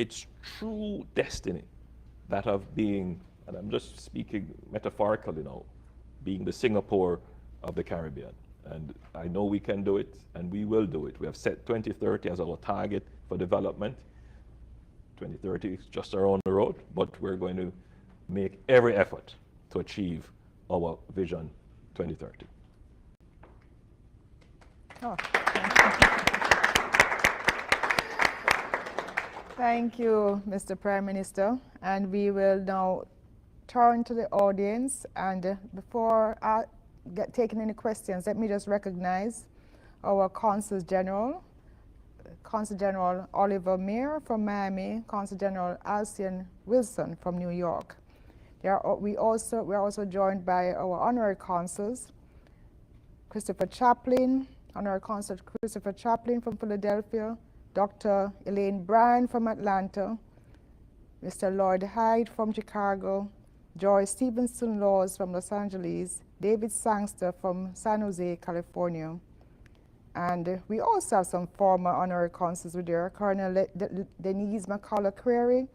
its true destiny, that of being, and I'm just speaking metaphorically now, being the Singapore of the Caribbean. And I know we can do it, and we will do it. We have set 2030 as our target for development. 2030 is just around the road, but we're going to make every effort to achieve our vision 2030. Oh, thank you, Mr. Prime Minister. And we will now turn to the audience. And before I get taking any questions, let me just recognize our Consul General Oliver Mayer from Miami, Consul General Alcian Wilson from New York. We are also joined by our honorary consuls, Christopher Chaplin, Honorary Consul Christopher Chaplin from Philadelphia, Dr. Elaine Bryan from Atlanta, Mr. Lloyd Hyde from Chicago, Joy Stevenson-Laws from Los Angeles, David Sangster from San Jose, California. And we also have some former honorary consuls with there, Colonel Denise McCullough-Creary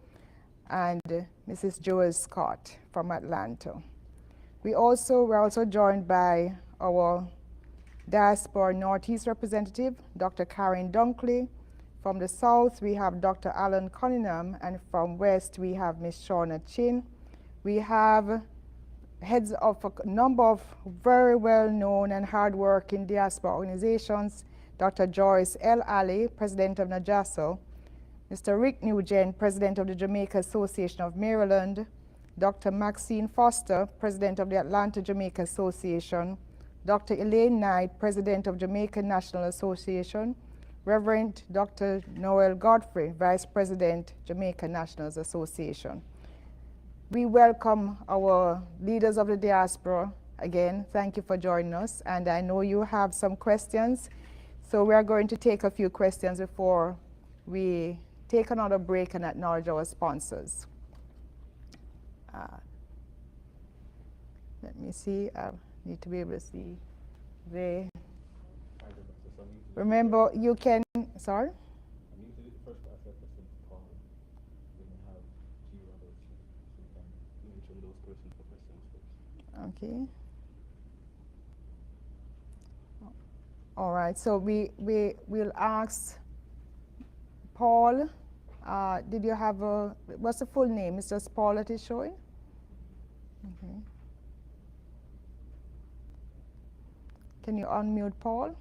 and Mrs. Joel Scott from Atlanta. We're also joined by our Diaspora Northeast representative, Dr. Karen Dunkley. From the South, we have Dr. Alan Cunningham, and from West, we have Ms. Shauna Chin. We have heads of a number of very well-known and hard-working diaspora organizations, Dr. Joyce L. Alley, President of NAJASO, Mr. Rick Nugent, President of the Jamaica Association of Maryland, Dr. Maxine Foster, President of the Atlanta Jamaica Association, Dr. Elaine Knight, President of Jamaican National Association, Reverend Dr. Noel Godfrey, Vice President, Jamaica Nationals Association. We welcome our leaders of the diaspora. Again, thank you for joining us, and I know you have some questions, so we are going to take a few questions before we take another break and acknowledge our sponsors. Let me see. Need to be able to see. Remember, you can, sorry? Okay. All right, so we'll ask Paul, did you have what's the full name? It's just Paul that is showing? Okay. Can you unmute Paul?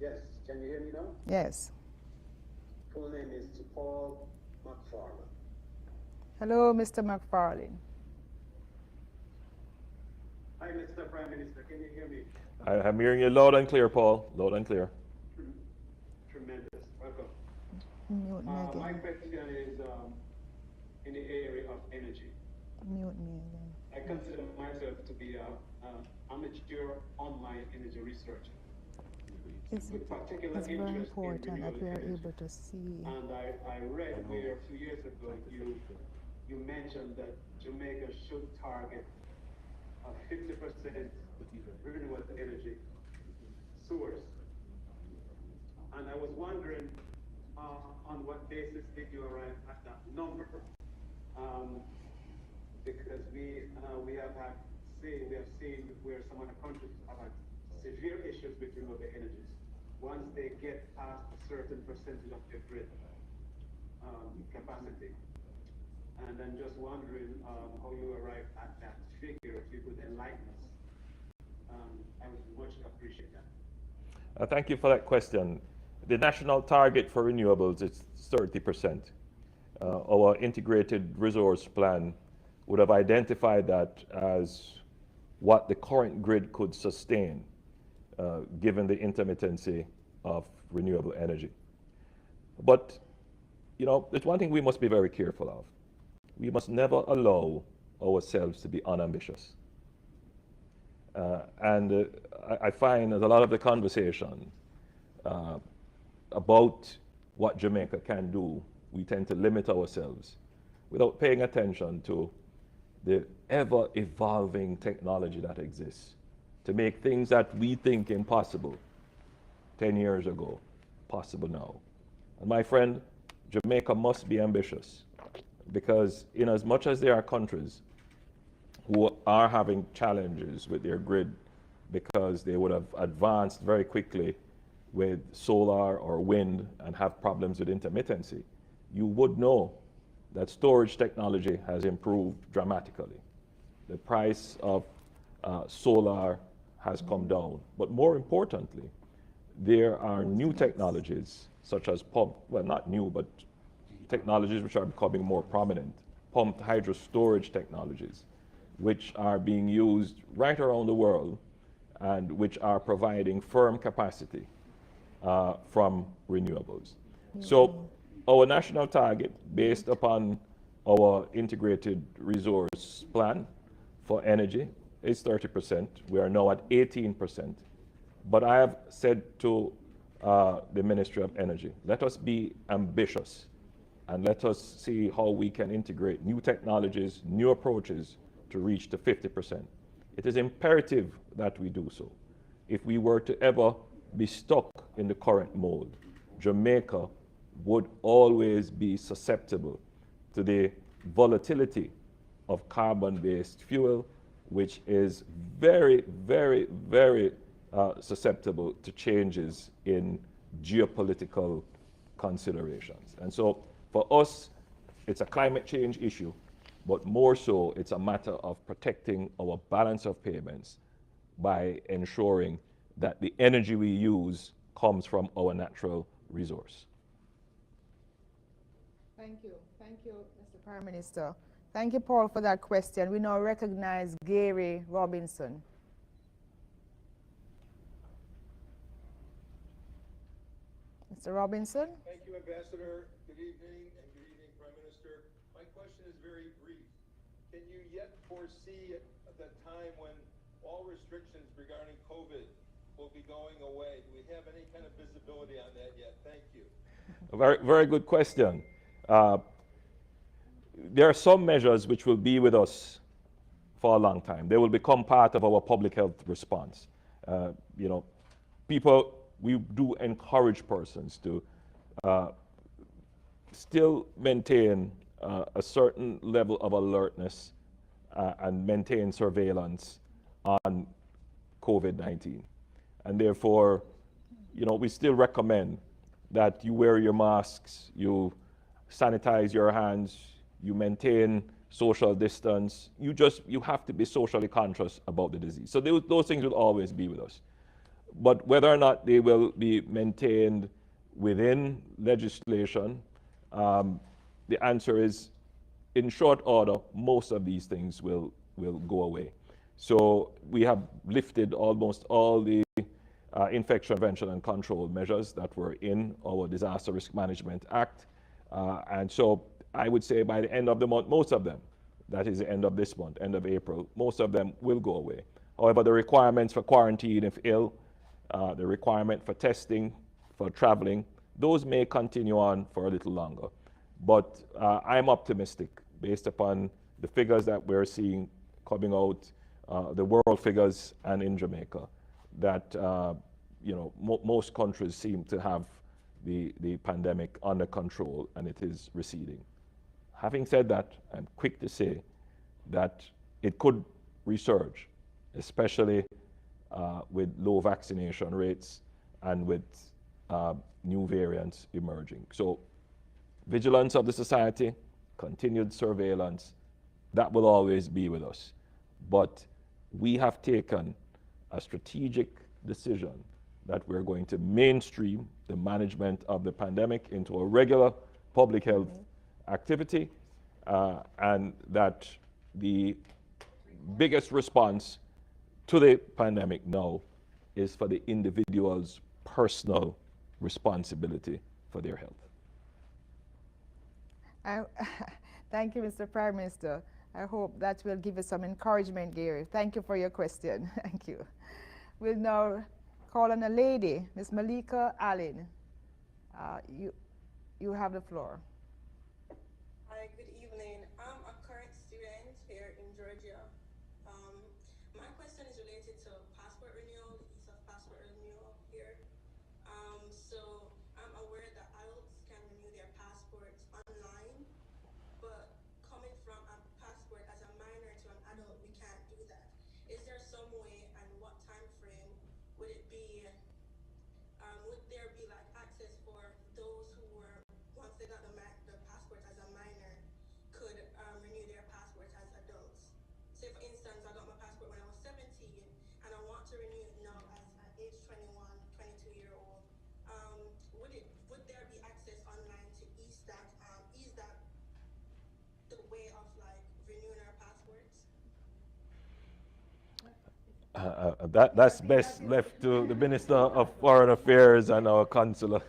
Yes, can you hear me now? Yes. Full name is Paul McFarlane. Hello, Mr. McFarlane. Hi, Mr. Prime Minister, can you hear me? I'm hearing you loud and clear, Paul, loud and clear. Tremendous, welcome. Mute me again. My question is in the area of energy. Mute me again. I consider myself to be an amateur online energy researcher. It's very important that we are able to see. And I read where a few years ago you mentioned that Jamaica should target a 50% renewable energy source. And I was wondering on what basis did you arrive at that number? Because we have seen where some other countries have had severe issues with renewable energies. Once they get past a certain percentage of their grid capacity. And I'm just wondering how you arrived at that figure, if you could enlighten us. I would much appreciate that. Thank you for that question. The national target for renewables is 30%. Our integrated resource plan would have identified that as what the current grid could sustain, given the intermittency of renewable energy. But, you know, there's one thing we must be very careful of. We must never allow ourselves to be unambitious. I find that a lot of the conversation about what Jamaica can do, we tend to limit ourselves without paying attention to the ever-evolving technology that exists to make things that we think impossible 10 years ago possible now. And my friend, Jamaica must be ambitious, because in as much as there are countries who are having challenges with their grid because they would have advanced very quickly with solar or wind and have problems with intermittency, you would know that storage technology has improved dramatically. The price of solar has come down. But more importantly, there are new technologies such as well, not new, but technologies which are becoming more prominent, pumped hydro storage technologies, which are being used right around the world and which are providing firm capacity from renewables. So our national target, based upon our integrated resource plan for energy, is 30%. We are now at 18%. But I have said to the Ministry of Energy, let us be ambitious and let us see how we can integrate new technologies, new approaches to reach the 50%. It is imperative that we do so. If we were to ever be stuck in the current mode, Jamaica would always be susceptible to the volatility of carbon-based fuel, which is very, very, very susceptible to changes in geopolitical considerations. And so for us, it's a climate change issue, but more so, it's a matter of protecting our balance of payments by ensuring that the energy we use comes from our natural resource. Thank you. Thank you, Mr. Prime Minister. Thank you, Paul, for that question. We now recognize Gary Robinson. Mr. Robinson? Thank you, Ambassador. Good evening, and good evening, Prime Minister. My question is very brief. Can you yet foresee the time when all restrictions regarding COVID will be going away? Do we have any kind of visibility on that yet? Thank you. A very, very good question. There are some measures which will be with us for a long time. They will become part of our public health response. People, we do encourage persons to still maintain a certain level of alertness and maintain surveillance on COVID-19. And therefore, we still recommend that you wear your masks, you sanitize your hands, you maintain social distance. You have to be socially conscious about the disease. So those things will always be with us. But whether or not they will be maintained within legislation, the answer is, in short order, most of these things will go away. So we have lifted almost all the infection prevention and control measures that were in our Disaster Risk Management Act. And so I would say by the end of the month, most of them, that is the end of this month, end of April, most of them will go away. However, the requirements for quarantine if ill, the requirement for testing, for traveling, those may continue on for a little longer. But I'm optimistic based upon the figures that we're seeing coming out, the world figures and in Jamaica, that most countries seem to have the pandemic under control and it is receding. Having said that, I'm quick to say that it could resurge, especially with low vaccination rates and with new variants emerging. So vigilance of the society, continued surveillance, that will always be with us. But we have taken a strategic decision that we're going to mainstream the management of the pandemic into a regular public health activity, and that the biggest response to the pandemic now is for the individual's personal responsibility for their health. Thank you, Mr. Prime Minister. I hope that will give you some encouragement, Gary. Thank you for your question. Thank you. We'll now call on a lady, Ms. Malika Allen. You have the floor. Hi, good evening. I'm a current student here in Georgia. My question is related to passport renewal, the ease of passport renewal here. So I'm aware that adults can renew their passport to renew it now as an age 21, 22-year-old, would there be access online to ease that the way of like renewing our passports? That's best left to the Minister of Foreign Affairs and our consular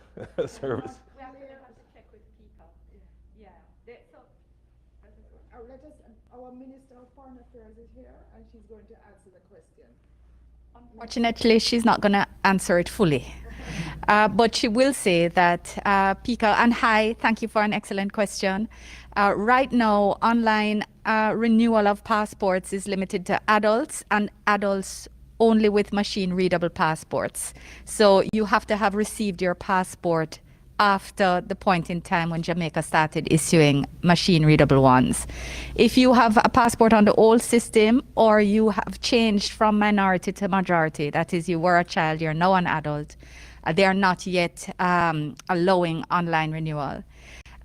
service. We have to check with people. Yeah. Our Minister of Foreign Affairs is here, and she's going to answer the question. Unfortunately, she's not going to answer it fully. But she will say that PICA, and hi, thank you for an excellent question. Right now, online renewal of passports is limited to adults and adults only with machine readable passports. So you have to have received your passport after the point in time when Jamaica started issuing machine readable ones. If you have a passport on the old system or you have changed from minority to majority, that is you were a child, you're now an adult, they are not yet allowing online renewal.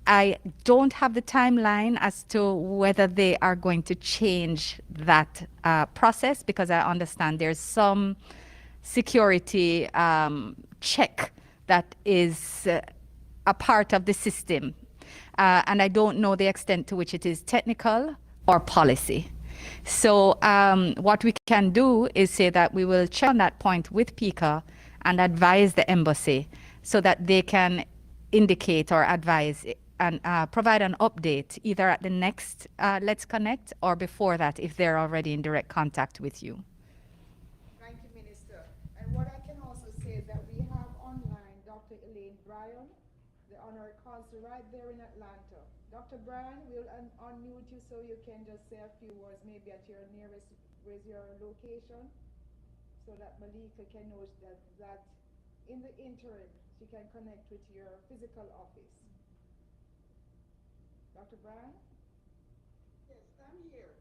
I don't have the timeline as to whether they are going to change that process, because I understand there's some security check that is a part of the system. And I don't know the extent to which it is technical or policy. So what we can do is say that we will check on that point with PICA and advise the embassy so that they can indicate or advise and provide an update either at the next Let's Connect or before that if they're already in direct contact with you. Thank you, Minister. And what I can also say is that we have online Dr. Bryan, the honorary consul right there in Atlanta. Dr. Bryan, we'll unmute you so you can just say a few words, maybe at your nearest, where's your location, so that Malika can know that in the interim, she can connect with your physical office. Dr. Bryan? Yes, I'm here.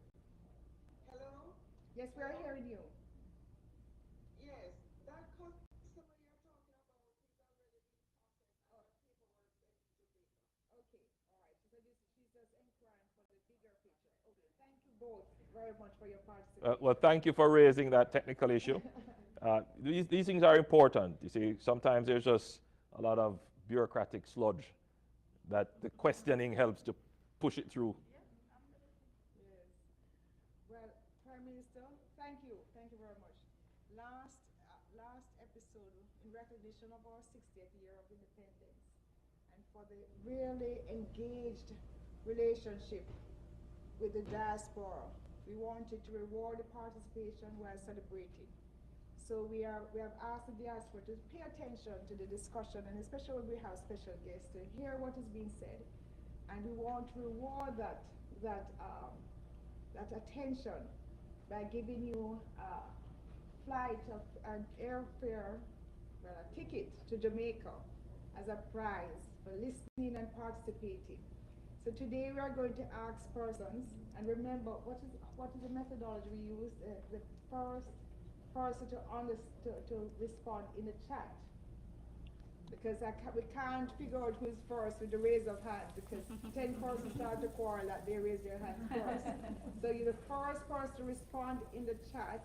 Hello? Yes, we are hearing you. Yes, that customer you're talking about is already processed. Okay, all right. So she's just inquiring for the bigger picture. Okay, thank you both very much for your participation. Well, thank you for raising that technical issue. These things are important. You see, sometimes there's just a lot of bureaucratic sludge that the questioning helps to push it through. Yes. Well, Prime Minister, thank you very much. Last episode, in recognition of our 60th year of independence, and for the really engaged relationship with the diaspora, we wanted to reward the participation while celebrating. So we have asked the diaspora to pay attention to the discussion, and especially when we have special guests, to hear what is being said. And we want to reward that attention by giving you a flight of an airfare, well, a ticket to Jamaica as a prize for listening and participating. So today we are going to ask persons, and remember what is the methodology we use? The first person to respond in the chat, because we can't figure out who's first with the raise of hands, because 10 persons start to quarrel that they raise their hand first. So you're the first person to respond in the chat,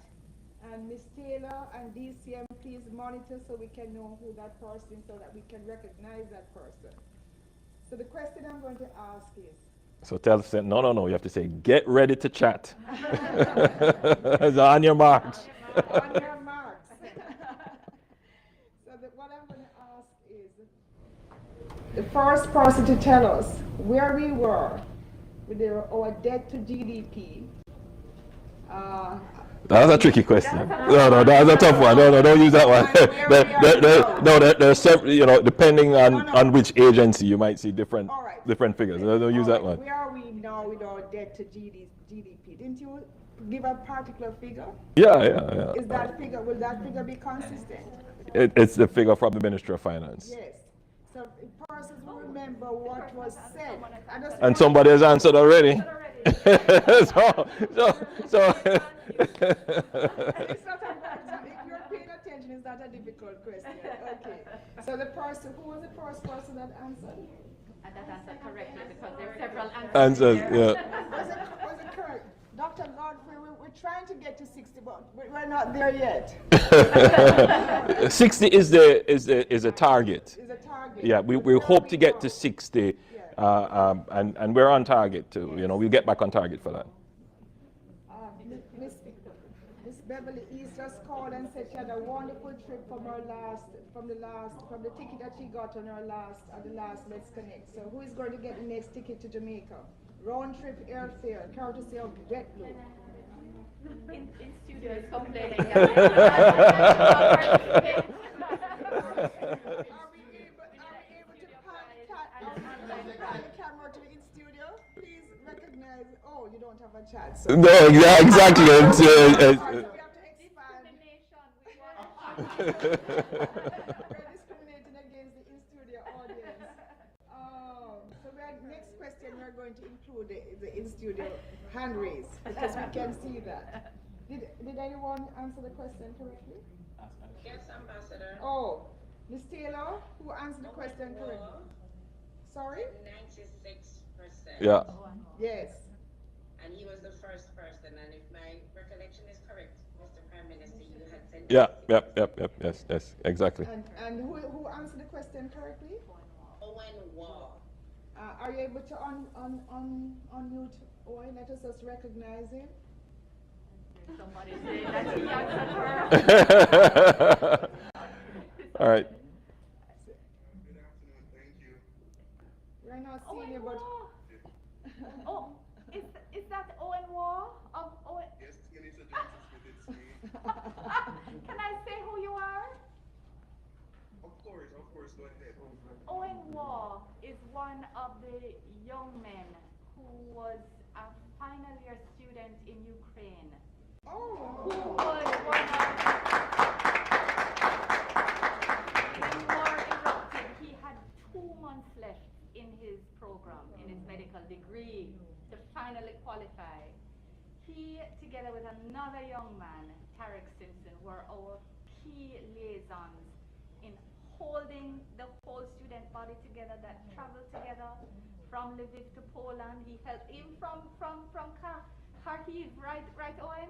and Ms. Taylor and DCM, please monitor so we can know who that person is, so that we can recognize that person. So the question I'm going to ask is, So tell us, no, you have to say, get ready to chat. On your marks. on your marks. So what I'm going to ask is the first person to tell us where we were with our debt to GDP. That's a tricky question. No, that's a tough one. No, don't use that one. There's several, depending on which agency, you might see different figures. Don't use that one. Where are we now with our debt to GDP? Didn't you give a particular figure? Yeah. Is that figure, will that figure be consistent? It's the figure from the Ministry of Finance. Yes. So persons will remember what was said. And somebody has answered already. so it's not a, if you're paying attention, it's not a difficult question. Okay. So who was the first person that answered? And that answered correctly, because there are several answers. Was it correct? Dr. Godfrey, we're trying to get to 60, but we're not there there yet. 60 is a target. Is a target. Yeah, we Where hope to get go? to 60, and we're on target too. You know, we'll get back on target for that. Miss Beverly East just called and said she had a wonderful trip from the ticket that she got on the last Let's Connect. So who is going to get the next ticket to Jamaica? Round trip airfare, courtesy of JetBlue. In studio is complaining. Are we able to pan the camera to the in studio? Please recognize. Oh, you don't have a chat. So No, yeah, exactly. we have to expand. We're discriminating against the in studio audience. So next question we're going to include the in studio hand raise because we can see that. Did anyone answer the question correctly? Yes, Ambassador. Oh, Ms. Taylor, who answered the question correctly? Sorry? 96%. Yeah. Yes. And he was the first person, and if my recollection is correct, Mr. Prime Minister, you had said Yes, exactly. And who answered the question correctly? Owen Wall. Are you able to unmute Owen? Let us just recognize him. Somebody say that he answered her. All right. Good afternoon, thank you. We're not seeing you, but Oh, is that Owen Wall? Owen? Yes, Minister Johnson Smith, it's me. Can I say who you are? Of course, go ahead. Owen Wall is one of the young men who was a final year student in Ukraine. Who was one of when war erupted, he had 2 months left in his program, in his medical degree, to finally qualify. He, together with another young man, Tarek Simpson, were our key liaisons in holding the whole student body together that traveled together from Lviv to Poland. He helped him from Kharkiv, right, Owen?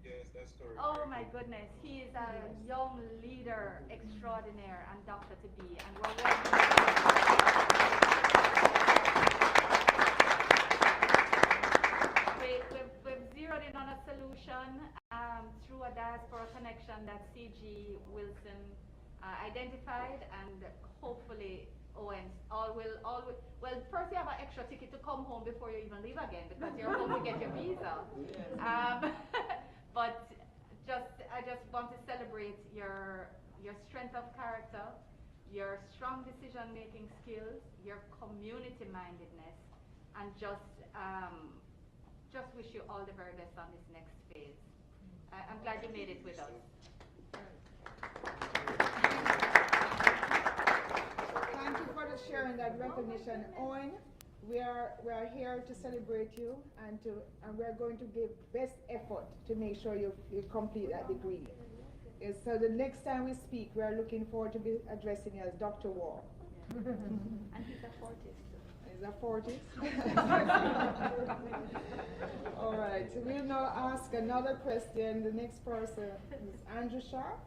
Yes, that's correct. Oh my goodness, he is a young leader extraordinaire and doctor to be, and we're working. We've zeroed in on a solution through a diaspora connection that CG Wilson identified, and hopefully Owens well, first you have an extra ticket to come home before you even leave again because you're home to get your visa. But I just want to celebrate your strength of character, your strong decision-making skills, your community mindedness, and just wish you all the very best on this next phase. I'm glad you made it with us. thank you for sharing that recognition, Owen. We are here to celebrate you, and we're going to give best effort to make sure you complete that degree. So the next time we speak, we are looking forward to be addressing you as Dr. Wall. And he's a 40th. Is that 40? All right, so we'll now ask another question. The next person is Andrew Sharp.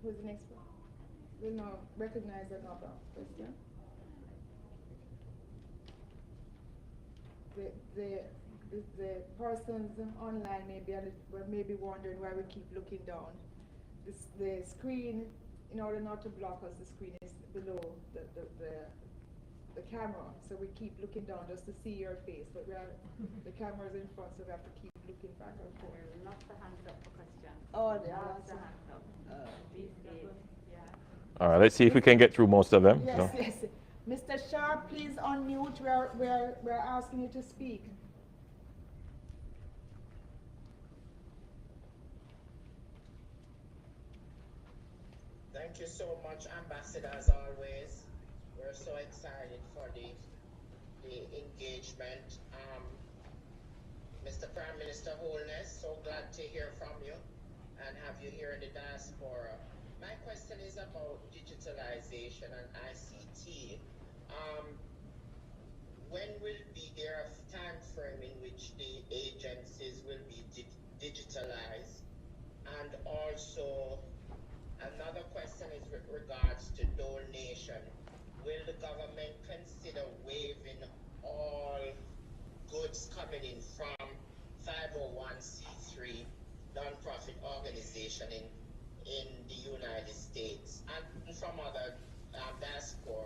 Who's the next one? We'll now recognize another question. The persons online may be wondering why we keep looking down. The screen, in order not to block us, the screen is below the camera, so we keep looking down just to see your face. But the camera's in front, so we have to keep looking back and forth. Lots of hands up for questions. Oh, there are Lots of hands up. These days, yeah. All right, let's see if we can get through most of them. Yes, No? yes. Mr. Sharp, please unmute. We're asking you to speak. Thank you so much, Ambassador, as always. We're so excited for the engagement. Mr. Prime Minister Holness, so glad to hear from you and have you here in the diaspora. My question is about digitalization and ICT. When will be there a time frame in which the agencies will be digitalized? And also, another question is with regards to donation. Will the government consider waiving all goods coming in from 501c3 non-profit organization in the United States and from other diaspora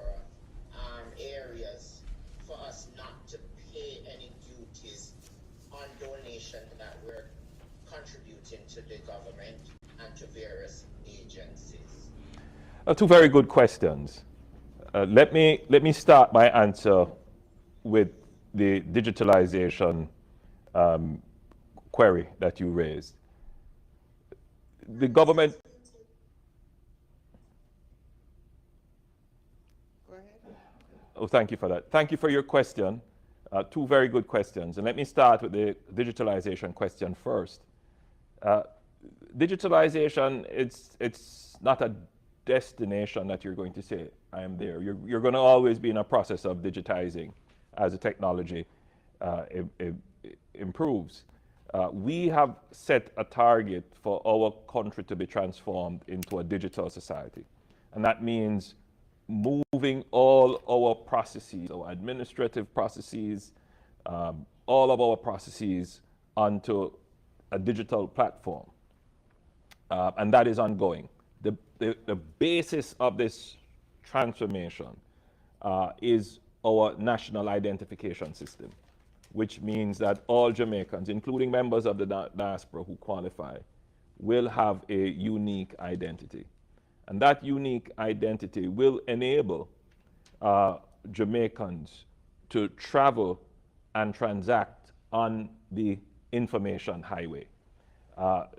areas for us not to pay any duties on donation that we're contributing to the government and to various agencies? Two very good questions. Let me start my answer with the digitalization query that you raised. The government. Go ahead. Oh, thank you for that. Thank you for your question. Two very good questions. And let me start with the digitalization question first. Digitalization, it's not a destination that you're going to say, I am there. You're going to always be in a process of digitizing as the technology improves. We have set a target for our country to be transformed into a digital society. And that means moving all our processes, our administrative processes, all of our processes onto a digital platform. And that is ongoing. The basis of this transformation is our national identification system, which means that all Jamaicans, including members of the diaspora who qualify, will have a unique identity. And that unique identity will enable Jamaicans to travel and transact on the information highway.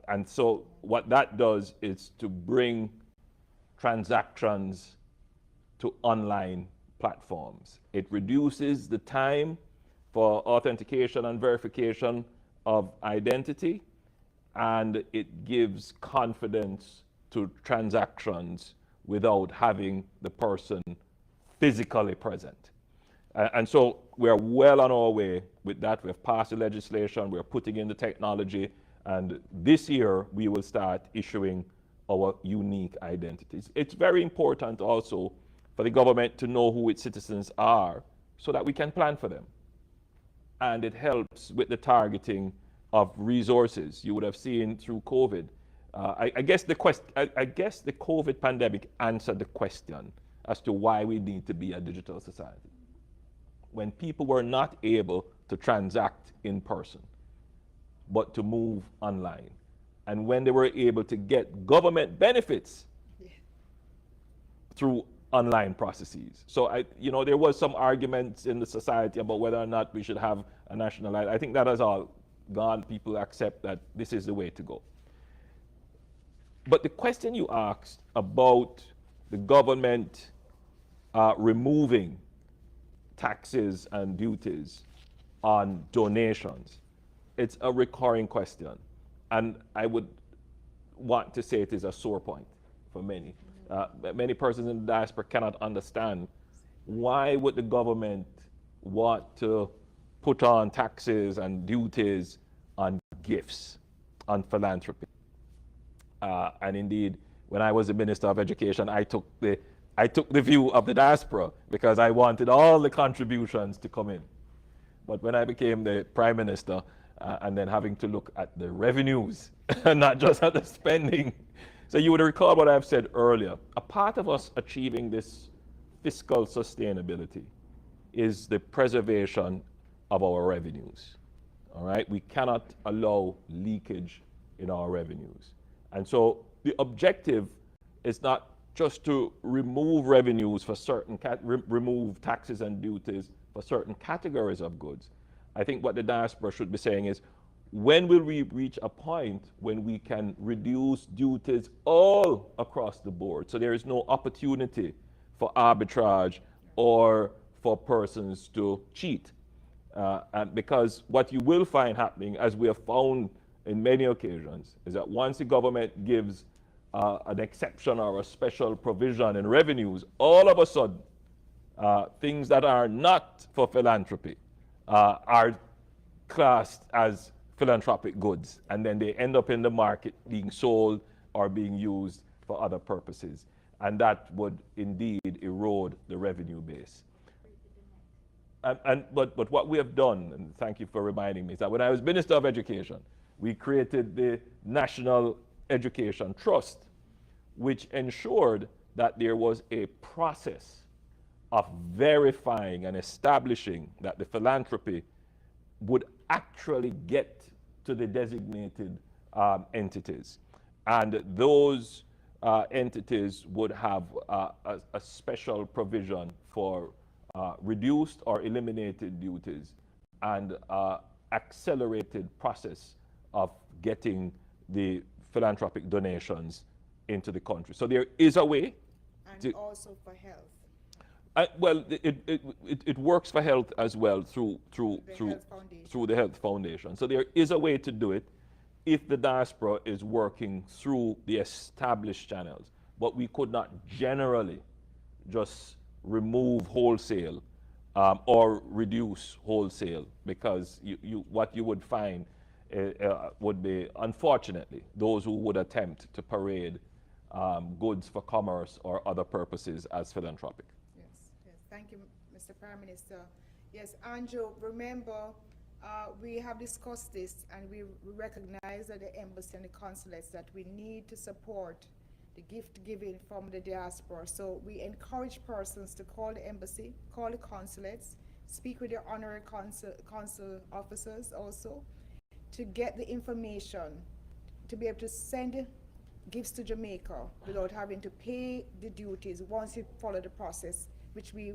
And so what that does is to bring transactions to online platforms. It reduces the time for authentication and verification of identity, and it gives confidence to transactions without having the person physically present. And so we're well on our way with that. We've passed the legislation, we're putting in the technology, and this year we will start issuing our unique identities. It's very important also for the government to know who its citizens are so that we can plan for them. And it helps with the targeting of resources. You would have seen through COVID. I guess the COVID pandemic answered the question as to why we need to be a digital society. When people were not able to transact in person, but to move online. And when they were able to get government benefits through online processes. So there was some arguments in the society about whether or not we should have a national ID. I think that has all gone. People accept that this is the way to go. But the question you asked about the government removing taxes and duties on donations, it's a recurring question. And I would want to say it is a sore point for many. Many persons in the diaspora cannot understand why would the government want to put on taxes and duties on gifts, on philanthropy. And indeed, when I was the Minister of Education, I took the view of the diaspora because I wanted all the contributions to come in. But when I became the Prime Minister, and then having to look at the revenues, and not just at the spending. So you would recall what I've said earlier. A part of us achieving this fiscal sustainability is the preservation of our revenues. All right? We cannot allow leakage in our revenues. And so the objective is not just to remove revenues for certain, remove taxes and duties for certain categories of goods. I think what the diaspora should be saying is, when will we reach a point when we can reduce duties all across the board? So there is no opportunity for arbitrage or for persons to cheat. And because what you will find happening, as we have found in many occasions, is that once the government gives an exception or a special provision in revenues, all of a sudden, things that are not for philanthropy are classed as philanthropic goods, and then they end up in the market being sold or being used for other purposes. And that would indeed erode the revenue base. But what we have done, and thank you for reminding me, is that when I was Minister of Education, we created the National Education Trust, which ensured that there was a process of verifying and establishing that the philanthropy would actually get to the designated entities. And those entities would have a special provision for reduced or eliminated duties and accelerated process of getting the philanthropic donations into the country. So there is a way. And also for health. Well, it works for health as well through the Health Foundation. So there is a way to do it if the diaspora is working through the established channels. But we could not generally just remove wholesale or reduce wholesale, because what you would find would be, unfortunately, those who would attempt to parade goods for commerce or other purposes as philanthropic. Thank you, Mr. Prime Minister. Yes, Andrew, remember, we have discussed this, and we recognize at the embassy and the consulates that we need to support the gift giving from the diaspora. So we encourage persons to call the embassy, call the consulates, speak with your honorary consul officers also, to get the information, to be able to send gifts to Jamaica without having to pay the duties once you follow the process, which we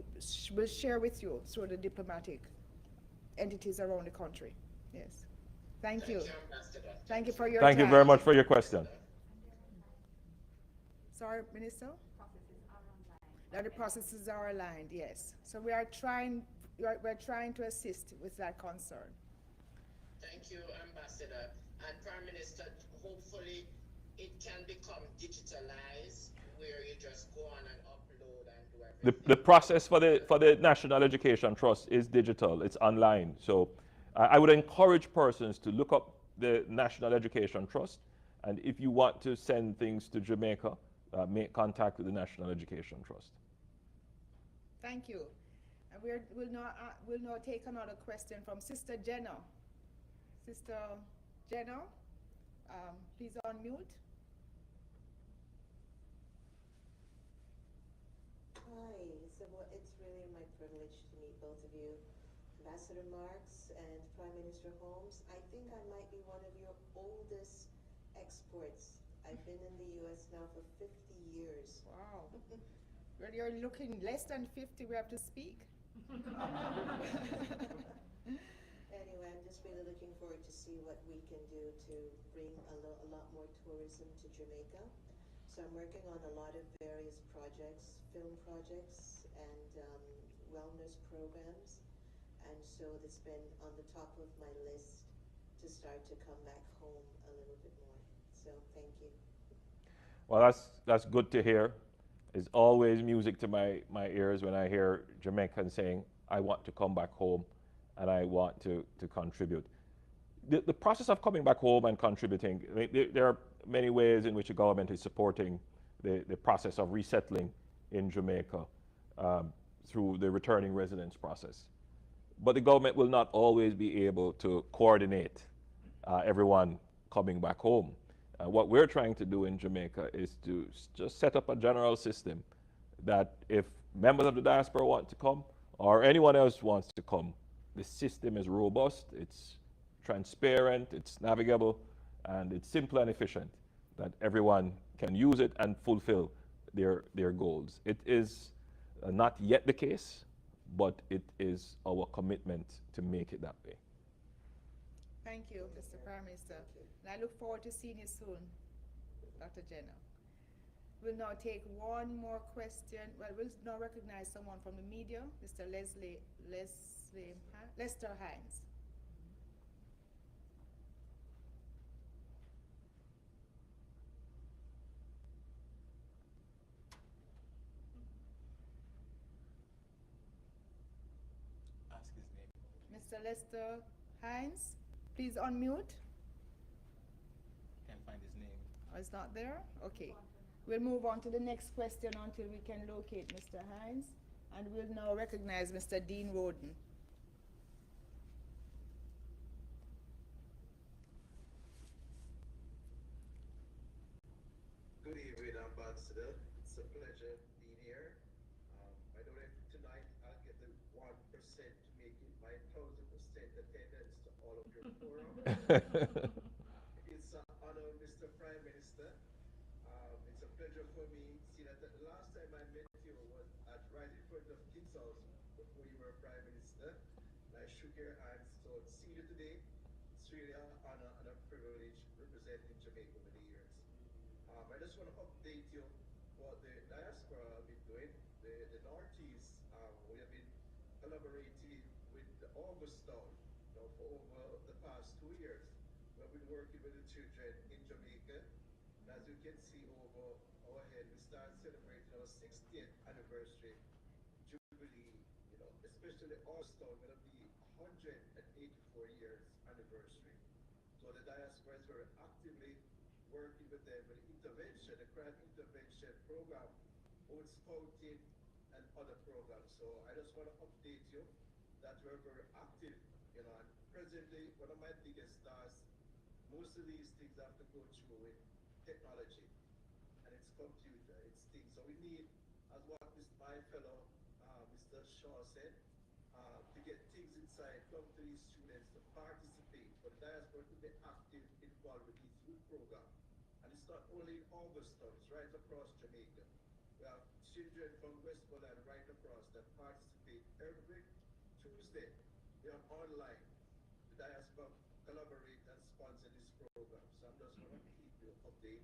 will share with you through the diplomatic entities around the country. Yes. Thank you. Thank you for your time. Thank you very much for your question. Sorry, Minister? That the processes are aligned, yes. So we are trying, we're trying to assist with that concern. Thank you, Ambassador. And Prime Minister, hopefully it can become digitalized, where you just go on and upload and do everything. The process for the National Education Trust is digital. It's online. So I would encourage persons to look up the National Education Trust, and if you want to send things to Jamaica, make contact with the National Education Trust. Thank you. And we'll now take another question from Sister Jenna. Sister Jenna, please unmute. Hi, so it's really my privilege to meet both of you, Ambassador Marks and Prime Minister Holmes. I think I might be one of your oldest exports. I've been in the U.S. now for 50 years. Wow. Well, you're looking less than 50, we have to speak. Anyway, I'm just really looking forward to see what we can do to bring a lot more tourism to Jamaica. So I'm working on a lot of various projects, film projects and wellness programs. And so it's been on the top of my list to start to come back home a little bit more. So thank you. Well, that's good to hear. It's always music to my ears when I hear Jamaicans saying, I want to come back home and I want to contribute. The process of coming back home and contributing, I mean, there are many ways in which the government is supporting the process of resettling in Jamaica through the returning residence process. But the government will not always be able to coordinate everyone coming back home. What we're trying to do in Jamaica is to just set up a general system that if members of the diaspora want to come or anyone else wants to come, the system is robust, it's transparent, it's navigable, and it's simple and efficient, that everyone can use it and fulfill their goals. It is not yet the case, but it is our commitment to make it that way. Thank you, Mr. Prime Minister. And I look forward to seeing you soon, Dr. Jenna. We'll now take one more question. Well, we'll now recognize someone from the media, Mr. Lester Hines. Ask his name. Mr. Lester Hines. Please unmute. Can't find his name. Oh, it's not there? Okay. We'll move on to the next question until we can locate Mr. Hines. And we'll now recognize Mr. Dean Roden. Good evening, Ambassador. It's a pleasure being here. I don't know if tonight I'll get the 1% to make it my 1,000% attendance to all of your forum. It's an honor, Mr. Prime Minister. It's a pleasure for me. See that the last time I met you was at right in front of King's House before you were Prime Minister. And I shook your hands. So to see you today, it's really an honor and a privilege representing Jamaica over the years. I just want to update you what the diaspora have been doing. The Northeast, we have been collaborating with the August Town for over the past 2 years. We have been working with the children in Jamaica. And as you can see over our head, we start celebrating our 60th anniversary jubilee. Especially August Town going to be 184 years anniversary. So the diaspora is very actively working with them with intervention, the crime intervention program, both scouting and other programs. So I just want to update you that we're very active, and presently one of my biggest tasks, most of these things have to go through with technology, and it's computer, it's things. So we need, as what my fellow Mr. Shaw said, to get things inside, come to these students to participate, for the diaspora to be active, involved with these youth programs. And it's not only in Augusta, it's right across Jamaica. We have children from Westmoreland right across that participate every Tuesday. They are online. The diaspora collaborate and sponsor this program. So I'm just going to keep you updated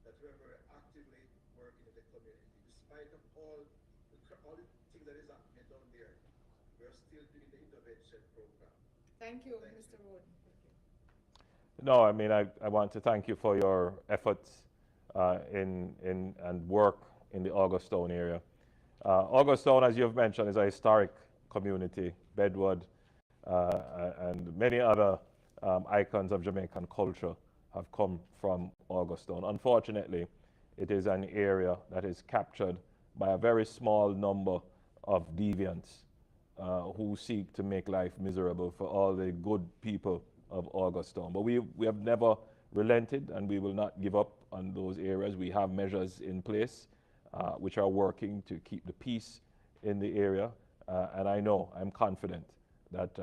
that we're very actively working in the community. Despite of all the things that is happening down there, we're still doing the intervention program. Thank you, Mr. Roden. No, I mean, I want to thank you for your efforts and work in the Augustown area. Augustown, as you've mentioned, is a historic community. Bedwood and many other icons of Jamaican culture have come from Augustown. Unfortunately, it is an area that is captured by a very small number of deviants who seek to make life miserable for all the good people of Augustown. But we have never relented, and we will not give up on those areas. We have measures in place which are working to keep the peace in the area, and I'm confident that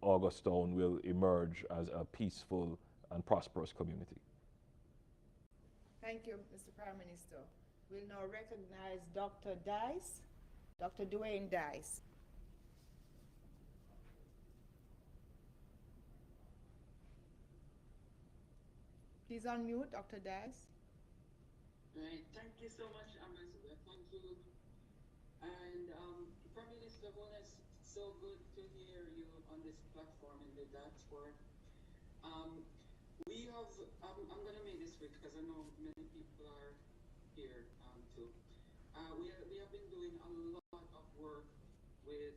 Augustown will emerge as a peaceful and prosperous community. Thank you, Mr. Prime Minister. We'll now recognize Dr. Dice, Dr. Dwayne Dice. Please unmute, Dr. Dice. Right. Thank you so much, Ambassador. Thank you. And Prime Minister Holness, so good to hear you on this platform in the diaspora. We have, I'm going to make this quick because I know many people are here too. We have been doing a lot of work with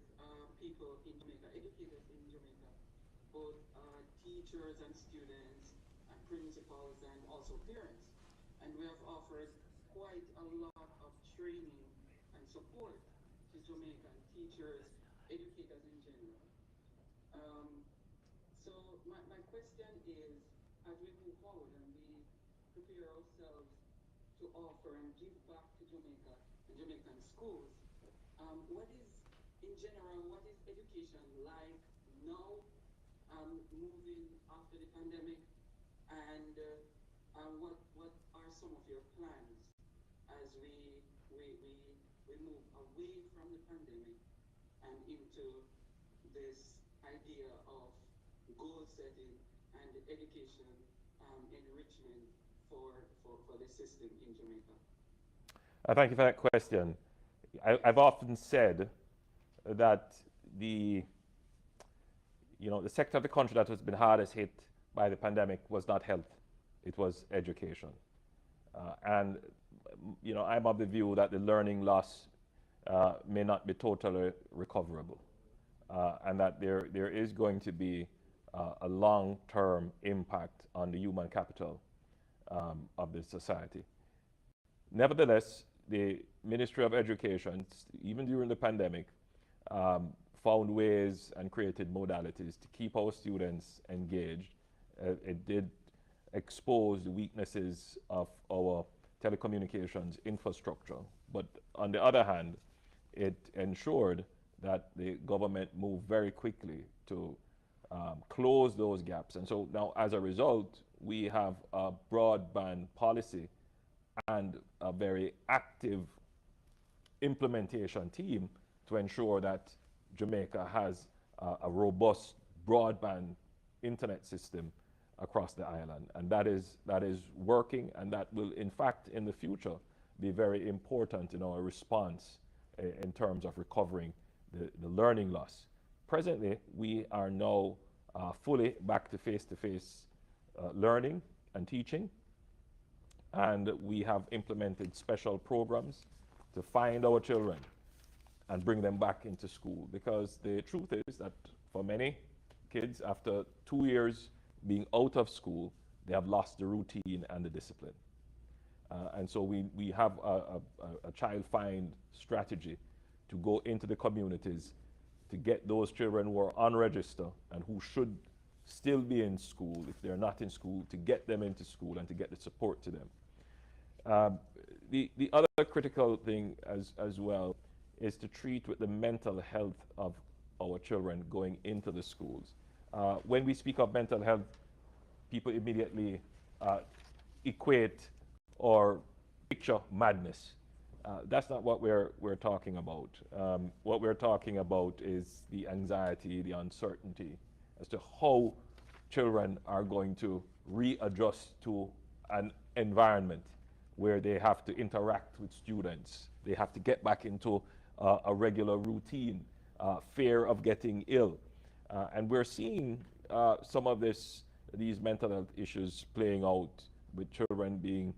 people in Jamaica, educators in Jamaica, both teachers and students, principals, and also parents. And we have offered quite a lot of training and support to Jamaican teachers, educators in general. So my question is, as we move forward and we prepare ourselves to offer and give back to Jamaica and Jamaican schools, what is, in general, what is education like now, moving after the pandemic? And what are some of your plans as we move away from the pandemic and into this idea of goal setting and education enrichment for the system in Jamaica? Thank you for that question. I've often said that the sector of the country that has been hardest hit by the pandemic was not health, it was education. And I'm of the view that the learning loss may not be totally recoverable, and that there is going to be a long-term impact on the human capital of the society. Nevertheless, the Ministry of Education, even during the pandemic, found ways and created modalities to keep our students engaged. It did expose the weaknesses of our telecommunications infrastructure, but on the other hand, it ensured that the government moved very quickly to close those gaps. And so now, as a result, we have a broadband policy and a very active implementation team to ensure that Jamaica has a robust broadband internet system across the island. And that is working, and that will, in fact, in the future, be very important in our response in terms of recovering the learning loss. Presently, we are now fully back to face-to-face learning and teaching, and we have implemented special programs to find our children and bring them back into school, because the truth is that for many kids, after 2 years being out of school, they have lost the routine and the discipline. And so we have a child find strategy to go into the communities to get those children who are unregistered and who should still be in school, if they're not in school, to get them into school and to get the support to them. The other critical thing as well is to treat with the mental health of our children going into the schools. When we speak of mental health, people immediately equate or picture madness. That's not what we're talking about. What we're talking about is the anxiety, the uncertainty as to how children are going to readjust to an environment where they have to interact with students. They have to get back into a regular routine, fear of getting ill. And we're seeing some of these mental health issues playing out with children being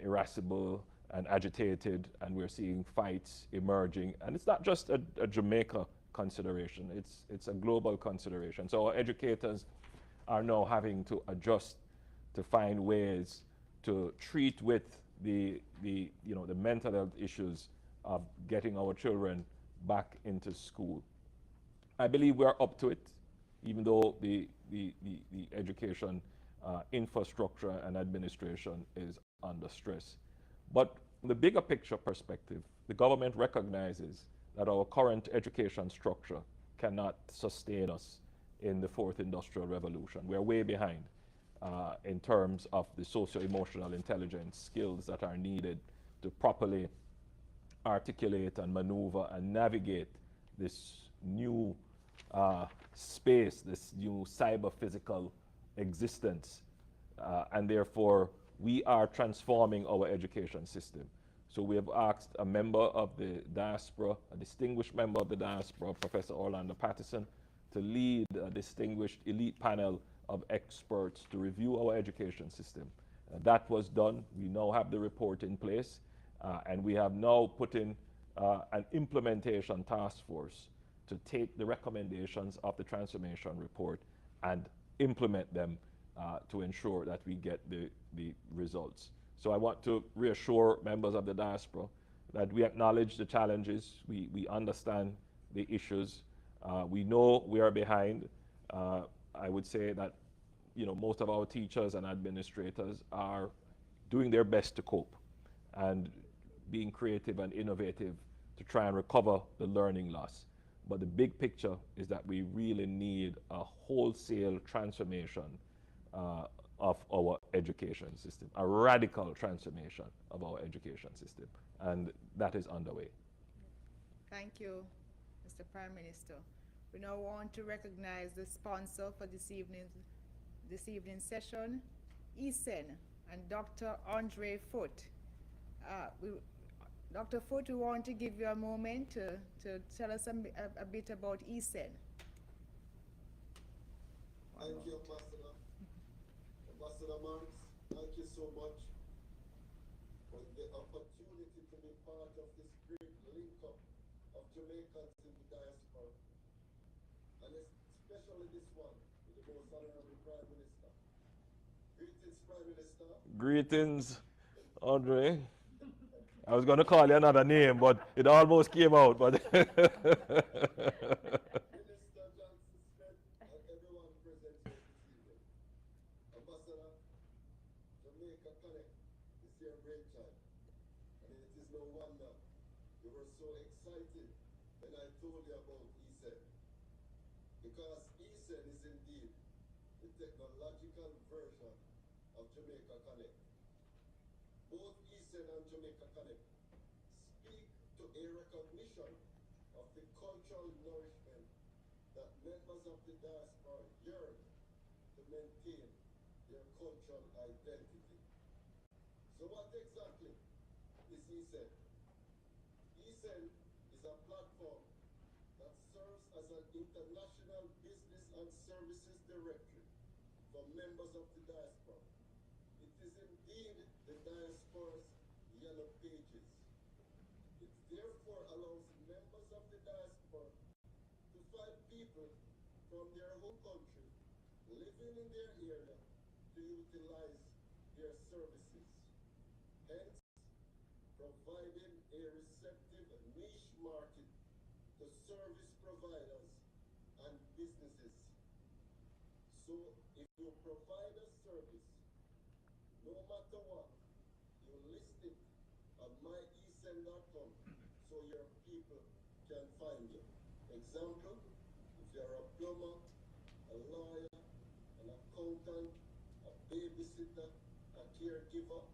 irascible and agitated, and we're seeing fights emerging. And it's not just a Jamaica consideration, it's a global consideration. So our educators are now having to adjust to find ways to treat with the mental health issues of getting our children back into school. I believe we're up to it, even though the education infrastructure and administration is under stress. But the bigger picture perspective, the government recognizes that our current education structure cannot sustain us in the fourth industrial revolution. We're way behind in terms of the socio-emotional intelligence skills that are needed to properly articulate and maneuver and navigate this new space, this new cyber-physical existence. And therefore, we are transforming our education system. So we have asked a member of the diaspora, a distinguished member of the diaspora, Professor Orlando Patterson, to lead a distinguished elite panel of experts to review our education system. That was done. We now have the report in place, and we have now put in an implementation task force to take the recommendations of the transformation report and implement them to ensure that we get the results. So I want to reassure members of the diaspora that we acknowledge the challenges, we understand the issues, we know we are behind. I would say that most of our teachers and administrators are doing their best to cope and being creative and innovative to try and recover the learning loss. But the big picture is that we really need a wholesale transformation of our education system, a radical transformation of our education system, and that is underway. Thank you, Mr. Prime Minister. We now want to recognize the sponsor for this evening's session, ESEN, and Dr. Andre Foote. Dr. Foote, we want to give you a moment to tell us a bit about ESEN. Thank you, Ambassador. Ambassador Marks, thank you so much for the opportunity to be part of this great link-up of Jamaicans in the diaspora, and especially this one, the most honorable Prime Minister. Greetings, Prime Minister. Greetings, Andre. I was going to call you another name, but it almost came out. But Minister Johnson Smith and everyone present here this evening. Ambassador, Jamaica Connect is your brainchild, and it is no wonder you were so excited when I told you about ESEN, because ESEN is indeed the technological version of Jamaica Connect. Both ESEN and Jamaica Connect speak to a recognition of the cultural nourishment that members of the diaspora yearn to maintain their cultural identity. So what exactly is ESEN? ESEN is a platform that serves as an international business and services directory for members of the diaspora. It is indeed the diaspora's yellow pages. It therefore allows members of the diaspora to find people from their home country living in their area to utilize their services, hence providing a receptive niche market to service providers and businesses. So if you provide a service, no matter what, you list it on myesend.com so your people can find you. Example, if you're a plumber, a lawyer, an accountant, a babysitter, a caregiver,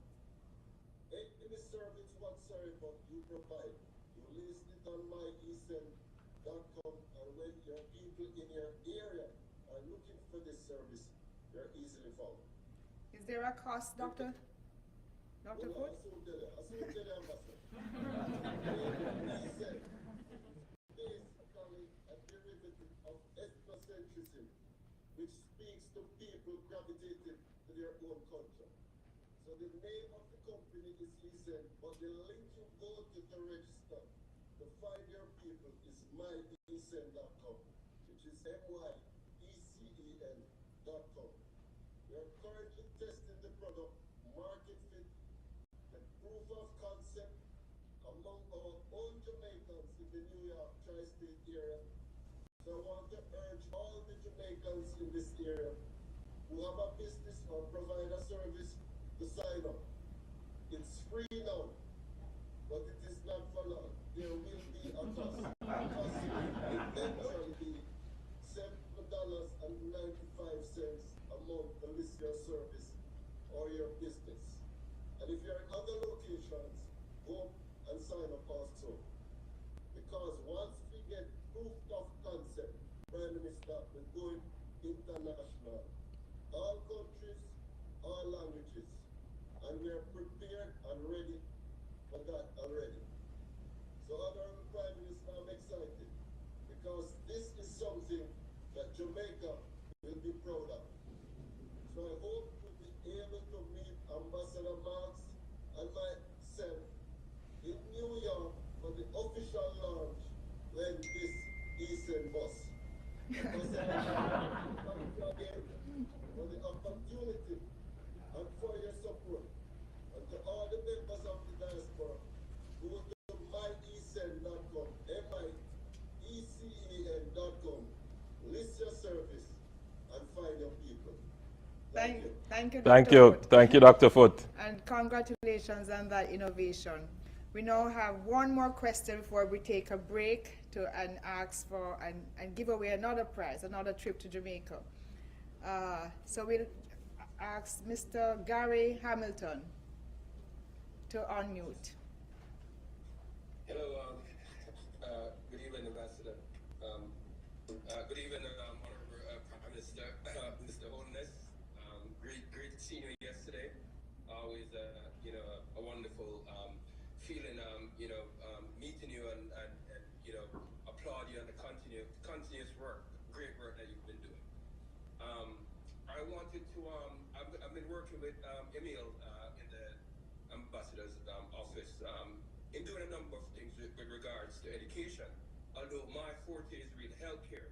any service whatsoever you provide, you list it on myesend.com, and when your people in your area are looking for this service, they're easily found. Is there a cost, Doctor? Dr. Well, Foot? I soon tell you, Ambassador. ESEN is basically a derivative of ethnocentrism, which speaks to people gravitated to their own culture. So the name of the company is ESEN, but the link you go to register to find your people is myesend.com, which is myecen.com. We are currently testing the product market fit and proof of concept among our own Jamaicans in the New York tri-state area. So I want to urge all the Jamaicans in this area who have a business or provide a service to sign up. It's free now, but it is not for long. There will be a cost. The cost will eventually be $7.95 a month to list your service or your business. And if you're in other locations, go and sign up also. Because once we get proof of concept, Prime Minister, we're going international. All countries, all languages. And we are prepared and ready for that already. So, Honorable Prime Minister, I'm excited because this is something that Jamaica will be proud of. So I hope we'll be able to meet Ambassador Marks and myself in New York for the official launch when this ESEN bus. Ambassador, thank you again for the opportunity and for your support. And to all the members of the diaspora, go to myesend.com, myecen.com, list your service and find your people. Thank you. Thank you, Dr. Thank you. Foot. Thank you, Dr. Foot. And congratulations on that innovation. We now have one more question before we take a break and ask for and give away another prize, another trip to Jamaica. So we'll ask Mr. Gary Hamilton to unmute. Hello, good evening, Ambassador. Good evening, Honorable Prime Minister, Mr. Holness. Great seeing you yesterday. Always, a wonderful feeling, meeting you and applaud you on the continuous work, great work that you've been doing. I wanted to, I've been working with Emil in the Ambassador's office in doing a number of things with regards to education, although my forte is really healthcare.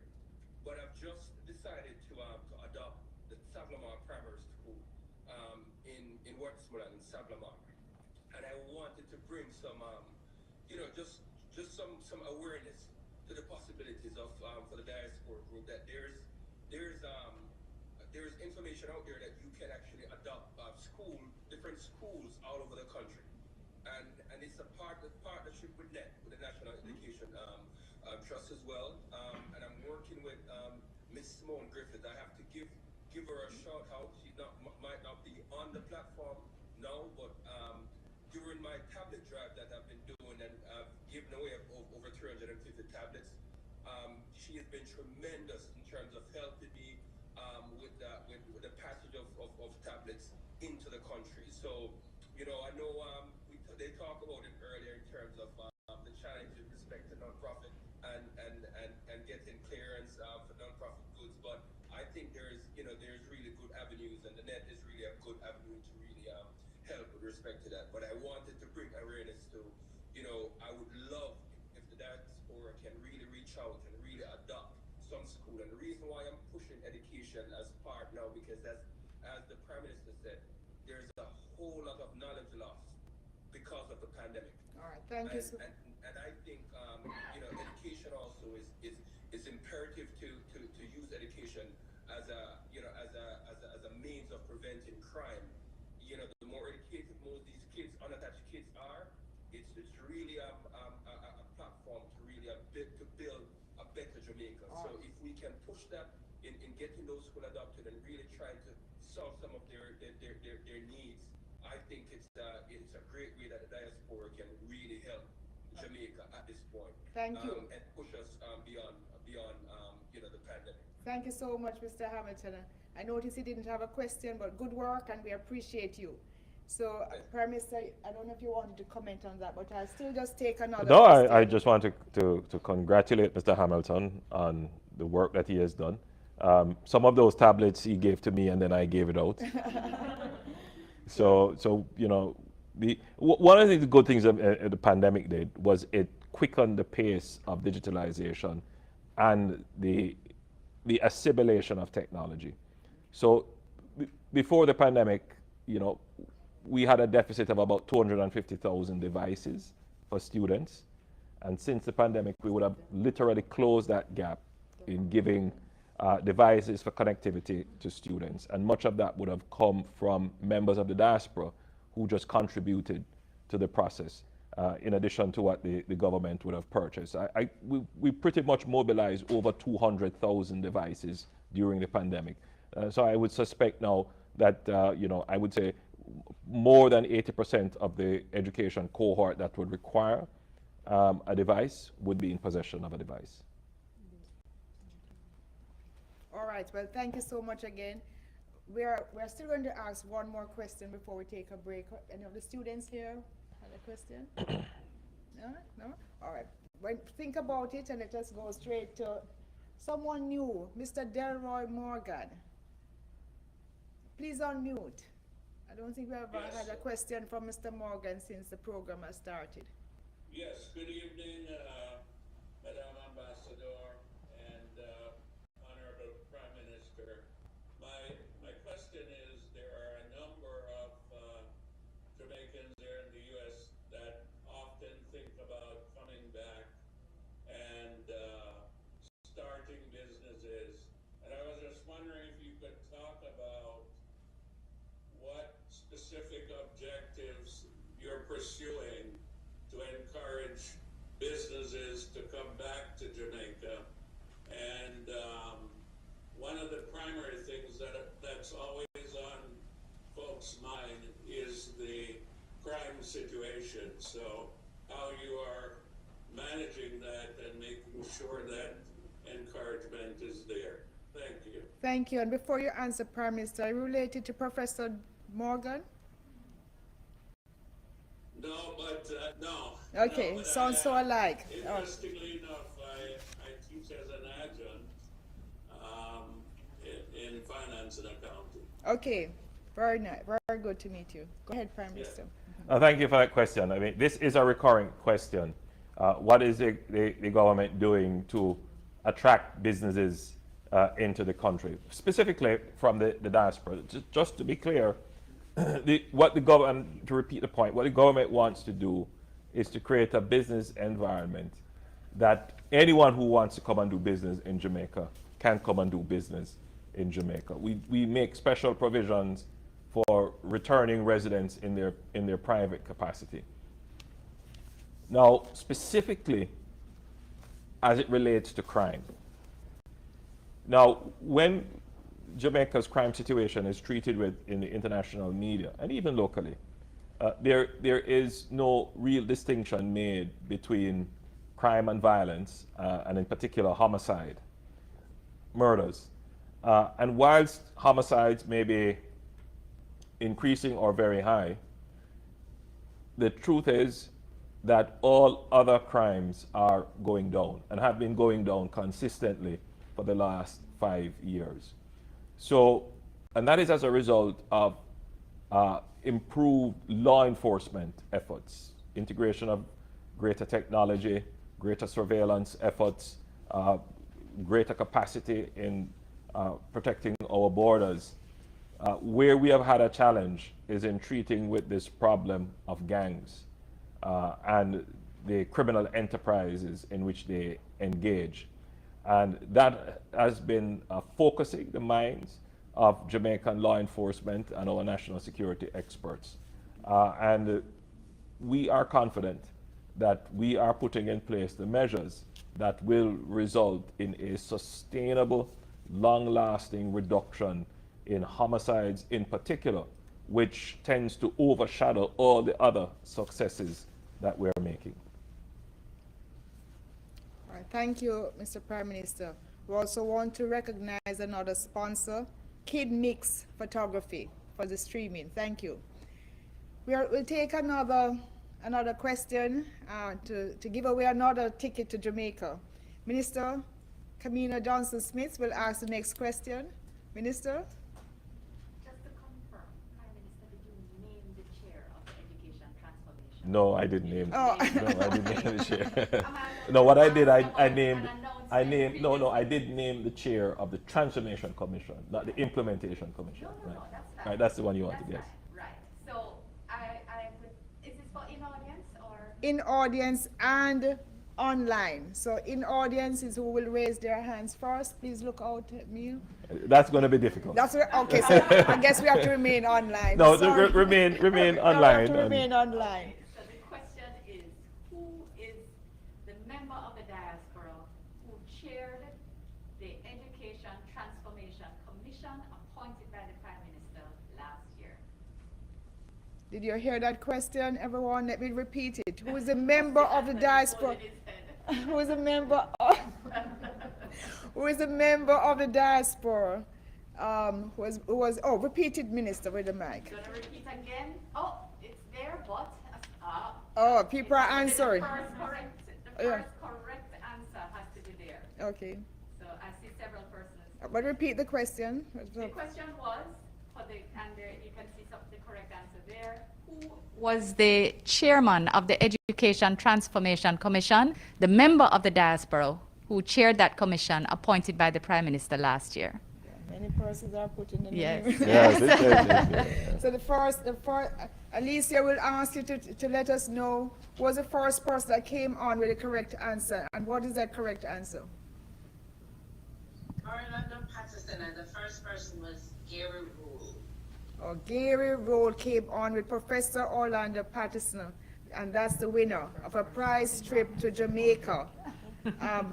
But I've just decided to Westmoreland, in Sablamar. And I wanted to bring some, just some awareness to the possibilities of for the diaspora group, that there's information out there that you can actually adopt different schools all over the country, and it's a partnership with NET, with the National Education Trust as well, and I'm working with Miss Simone Griffith. I have to give her a shout out. She might not be on the platform now, but during my tablet drive that I've been doing, and I've given away over 350 tablets, she has been tremendous in terms of helping me with the passage of tablets into the country. So, I know they talk about it earlier in terms of the challenge with respect to nonprofit and getting clearance for nonprofit goods, but I think there's really good avenues, and the net is really a good avenue to really help with respect to that. But I wanted to bring awareness to, I would love if the diaspora can really reach out and really adopt some school. And the reason why I'm pushing education as part now, because as the Prime Minister said, there's a whole lot of knowledge lost because of the pandemic. All right, thank you. And I think education also is imperative to use education as a means of preventing crime. The more educated most these kids, unattached kids are, it's really a platform to really to build a better Jamaica. So if we can push that in getting those schools adopted and really try to solve some of their needs, I think it's a great way that the diaspora can really help Jamaica at this point. Thank you. And push us beyond the pandemic. Thank you so much, Mr. Hamilton. I noticed you didn't have a question, but good work, and we appreciate you. So, Prime Minister, I don't know if you wanted to comment on that, but I'll still just take another No, question. I just want to congratulate Mr. Hamilton on the work that he has done. Some of those tablets he gave to me, and then I gave it out. So one of the good things the pandemic did was it quickened the pace of digitalization and the assimilation of technology. So before the pandemic, we had a deficit of about 250,000 devices for students. And since the pandemic, we would have literally closed that gap in giving devices for connectivity to students. And much of that would have come from members of the diaspora who just contributed to the process, in addition to what the government would have purchased. We pretty much mobilized over 200,000 devices during the pandemic. So I would suspect now that, I would say more than 80% of the education cohort that would require a device would be in possession of a device. All right, well, thank you so much again. We're still going to ask one more question before we take a break. Any of the students here have a question? No? All right. Well, think about it, and let us go straight to someone new, Mr. Delroy Morgan. Please unmute. I don't think we have had a question from Mr. Morgan since the program has started. Yes, good evening, Madam Ambassador and Honorable Prime Minister. My question is, there are a number of Jamaicans here in the U.S. that often think about coming back and starting businesses. And I was just wondering if you could talk about what specific objectives you're pursuing to encourage businesses to come back to Jamaica. And one of the primary things that's always on folks' mind is the crime situation. So how you are managing that and making sure that encouragement is there. Thank you. Thank you. And before you answer, Prime Minister, are you related to Professor Morgan? No, but no. Okay, no, sounds so alike. Interestingly enough, I teach as an adjunct in finance and accounting. Okay, very nice, very good to meet you. Go ahead, Prime Minister. Thank you for that question. I mean, this is a recurring question. What is the government doing to attract businesses into the country, specifically from the diaspora? Just to be clear, what the government, to repeat the point, what the government wants to do is to create a business environment that anyone who wants to come and do business in Jamaica can come and do business in Jamaica. We make special provisions for returning residents in their private capacity. Now, specifically as it relates to crime. Now, when Jamaica's crime situation is treated with in the international media and even locally, there is no real distinction made between crime and violence, and in particular homicide, murders. And whilst homicides may be increasing or very high, the truth is that all other crimes are going down and have been going down consistently for the last 5 years. So, and that is as a result of improved law enforcement efforts, integration of greater technology, greater surveillance efforts, greater capacity in protecting our borders. Where we have had a challenge is in treating with this problem of gangs and the criminal enterprises in which they engage. And that has been focusing the minds of Jamaican law enforcement and our national security experts. And we are confident that we are putting in place the measures that will result in a sustainable, long-lasting reduction in homicides in particular, which tends to overshadow all the other successes that we're making. All right, thank you, Mr. Prime Minister. We also want to recognize another sponsor, Kid Mix Photography, for the streaming. Thank you. We'll take another question to give away another ticket to Jamaica. Minister Kamina Johnson-Smith will ask the next question. Minister? Just to confirm, Prime Minister, did you name the chair of the Education Transformation? No, I didn't name. Oh. No, I didn't name the chair. No, what I did, I did name the chair of the Transformation Commission, not the Implementation Commission. No, right. that's fine. Right, that's the one you want That's to guess. fine. Right. So is this for in audience or? In audience and online. So in audience is who will raise their hands first. Please look out at me. That's going to be difficult. That's okay. So I guess we have to remain online. No, Sorry. remain No, we online. have to remain online. So the question is, who is the member of the diaspora who chaired the Education Transformation Commission appointed by the Prime Minister last year? Did you hear that question, everyone? Let me repeat it. Who is a member of the diaspora? Who is a member of who is a member of the diaspora? Who was repeated minister with the mic. Gonna repeat again. Oh, it's there, but oh, people are answering. The first correct answer has to be there. Okay. So I see several persons. But repeat the question. The question was you can see the correct answer there. Who was the chairman of the Education Transformation Commission, the member of the diaspora who chaired that commission appointed by the Prime Minister last year? Many persons are put in the yes. name. Yes. So the first, Alicia will ask you to let us know who was the first person that came on with the correct answer, and what is that correct answer? Orlando Patterson, and the first person was Gary Rule. Oh, Gary Rule came on with Professor Orlando Patterson, and that's the winner of a prize trip to Jamaica,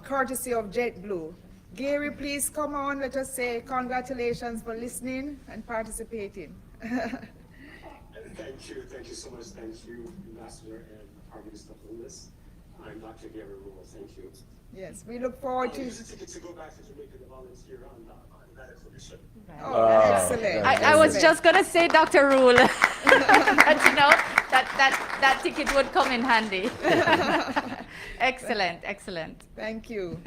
courtesy of JetBlue. Gary, please come on. Let us say congratulations for listening and participating. Thank you so much. Thank you, Ambassador and Prime Minister Holness. I'm Dr. Gary Rule. Thank you. Yes, we look forward to. To go back to Jamaica to volunteer on that commission. Oh, excellent. I was just going to say, Dr. Rule, that, you know, that ticket would come in handy. Excellent, excellent. Thank you.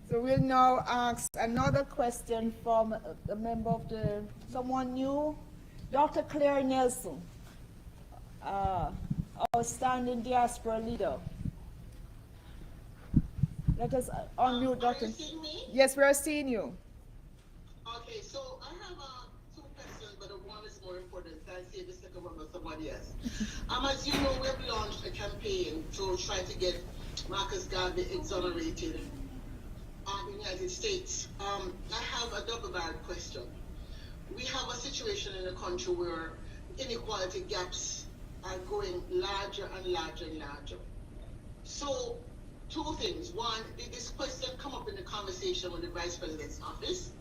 So we'll now ask another question from a member of someone new, Dr. Claire Nelson, outstanding diaspora leader. Let us unmute, Dr. Are you seeing me? Yes, we are seeing you. Okay, so I have two questions, but one is more important. Thank you. yes. As you know, we have launched a campaign to try to get Marcus Garvey exonerated in the United States. I have a double-barreled question. We have a situation in the country where inequality gaps are going larger and larger and larger. So, two things. One, did this question come up in the conversation with the Vice President's office?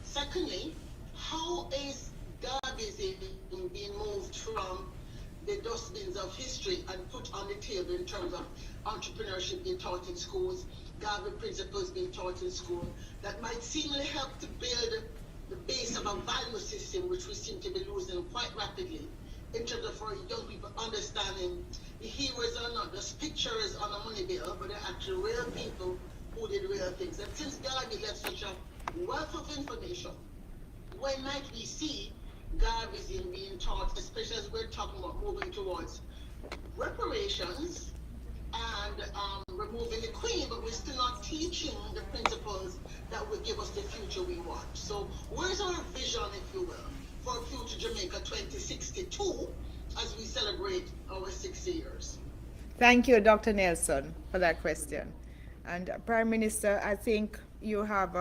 Secondly, how is Garveyism being moved from the dustbins of history and put on the table in terms of entrepreneurship being taught in schools, Garvey principles being taught in school, that might seemingly help to build the base of a value system which we seem to be losing quite rapidly in terms of our young people understanding the heroes are not just pictures on a money bill, but they're actually real people who did real things. And since Garvey left such a wealth of information, when might we see Garveyism being taught, especially as we're talking about moving towards reparations and removing the Queen, but we're still not teaching the principles that will give us the future we want. So where's our vision, if you will, for future Jamaica 2062 as we celebrate our 60 years? Thank you, Dr. Nelson, for that question. And Prime Minister, I think you have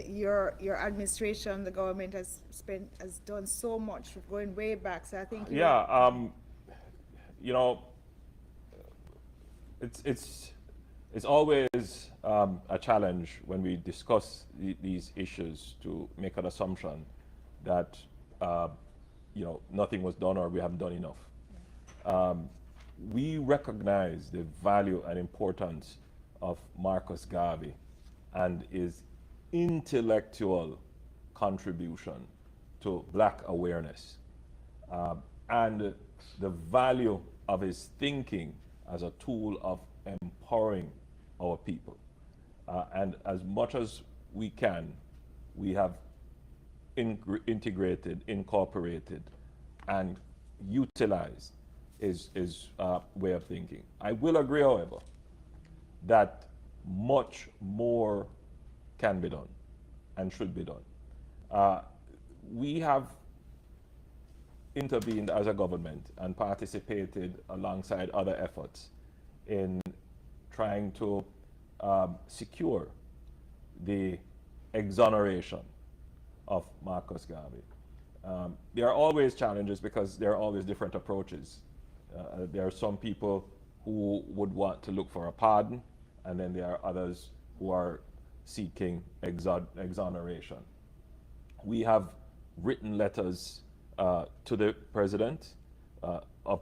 your administration, the government has done so much going way back. So I think you know, it's always a challenge when we discuss these issues to make an assumption that you know, nothing was done or we haven't done enough. We recognize the value and importance of Marcus Garvey and his intellectual contribution to Black awareness and the value of his thinking as a tool of empowering our people. And as much as we can, we have integrated, incorporated, and utilized his way of thinking. I will agree, however, that much more can be done and should be done. We have intervened as a government and participated alongside other efforts in trying to secure the exoneration of Marcus Garvey. There are always challenges because there are always different approaches. There are some people who would want to look for a pardon, and then there are others who are seeking exoneration. We have written letters to the president of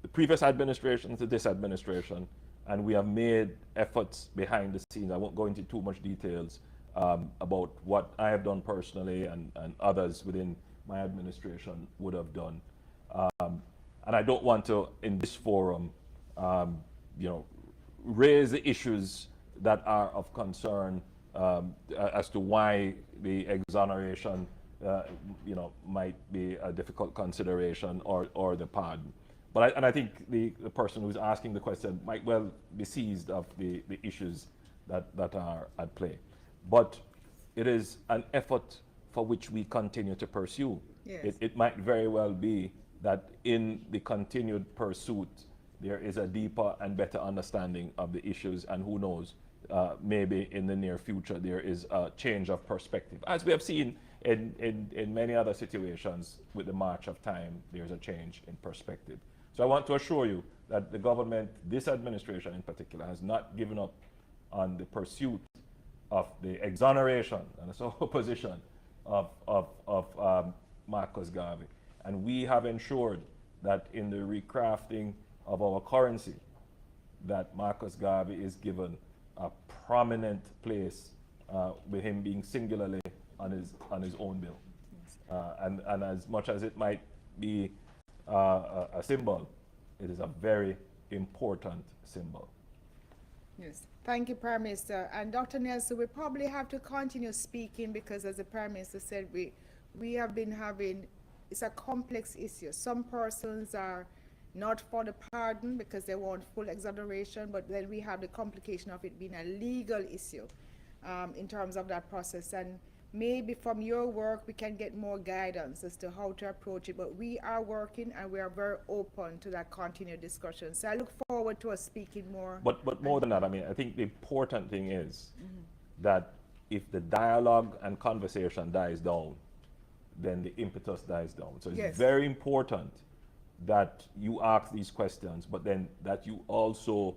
the previous administration to this administration, and we have made efforts behind the scenes. I won't go into too much details about what I have done personally and others within my administration would have done. And I don't want to, in this forum, you know, raise the issues that are of concern as to why the exoneration you know, might be a difficult consideration or the pardon. But I think the person who's asking the question might well be seized of the issues that are at play. But it is an effort for which we continue to pursue. Yes. It might very well be that in the continued pursuit, there is a deeper and better understanding of the issues, and who knows, maybe in the near future there is a change of perspective. As we have seen in many other situations with the march of time, there's a change in perspective. So I want to assure you that the government, this administration in particular, has not given up on the pursuit of the exoneration and the opposition of Marcus Garvey. And we have ensured that in the recrafting of our currency, that Marcus Garvey is given a prominent place, with him being singularly on his own bill. And as much as it might be a symbol, it is a very important symbol. Yes, thank you, Prime Minister. And Dr. Nelson, we probably have to continue speaking because, as the Prime Minister said, we have been having, it's a complex issue. Some persons are not for the pardon because they want full exoneration, but then we have the complication of it being a legal issue in terms of that process. And maybe from your work we can get more guidance as to how to approach it, but we are working and we are very open to that continued discussion. So I look forward to us speaking more. But more than that, I mean, I think the important thing is that if the dialogue and conversation dies down, then the impetus dies down. So it's very important that you ask these questions, but then that you also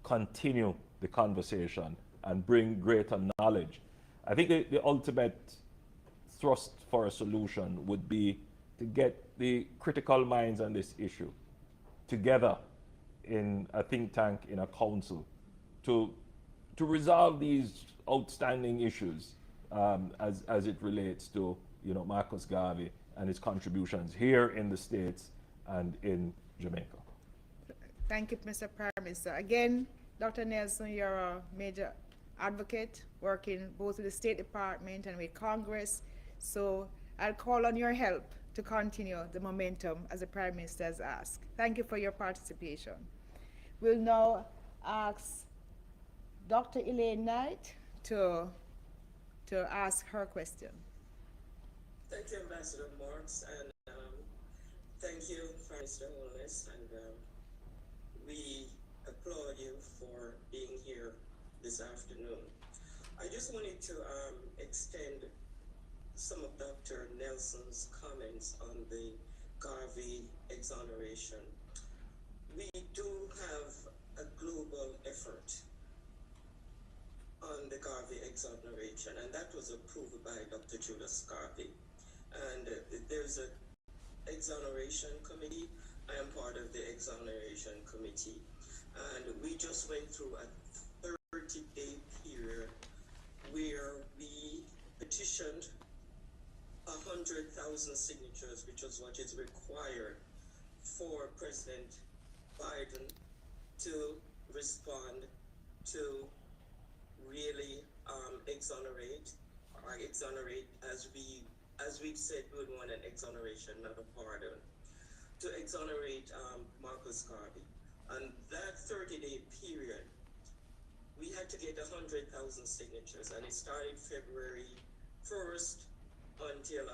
continue the conversation and bring greater knowledge. I think the ultimate thrust for a solution would be to get the critical minds on this issue together in a think tank, in a council, to resolve these outstanding issues as it relates to, you know, Marcus Garvey and his contributions here in the States and in Jamaica. Thank you, Mr. Prime Minister. Again, Dr. Nelson, you're a major advocate working both with the State Department and with Congress. So I'll call on your help to continue the momentum as the Prime Minister has asked. Thank you for your participation. We'll now ask Dr. Elaine Knight to ask her question. Thank you, Ambassador Marks, and thank you, Prime Minister Holness, and we applaud you for being here this afternoon. I just wanted to extend some of Dr. Nelson's comments on the Garvey exoneration. We do have a global effort on the Garvey exoneration, and that was approved by Dr. Julius Garvey. And there's an exoneration committee. I am part of the exoneration committee. And we just went through a 30-day period where we petitioned 100,000 signatures, which was what is required for President Biden to respond to really exonerate as we've said we would want an exoneration, not a pardon, to exonerate Marcus Garvey. And that 30-day period, we had to get 100,000 signatures, and it started February 1st until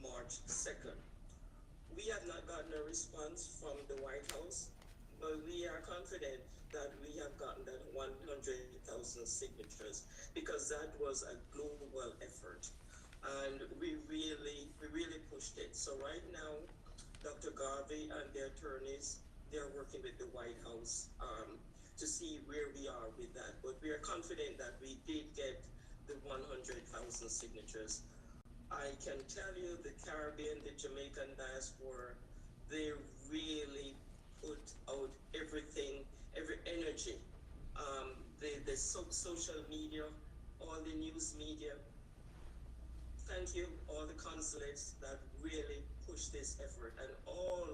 March 2nd. We have not gotten a response from the White House, but we are confident that we have gotten that 100,000 signatures because that was a global effort, and we really pushed it. So right now, Dr. Garvey and the attorneys, they're working with the White House to see where we are with that. But we are confident that we did get the 100,000 signatures. I can tell you the Caribbean, the Jamaican diaspora, they really put out everything, every energy. The social media, all the news media. Thank you, all the consulates that really pushed this effort, and all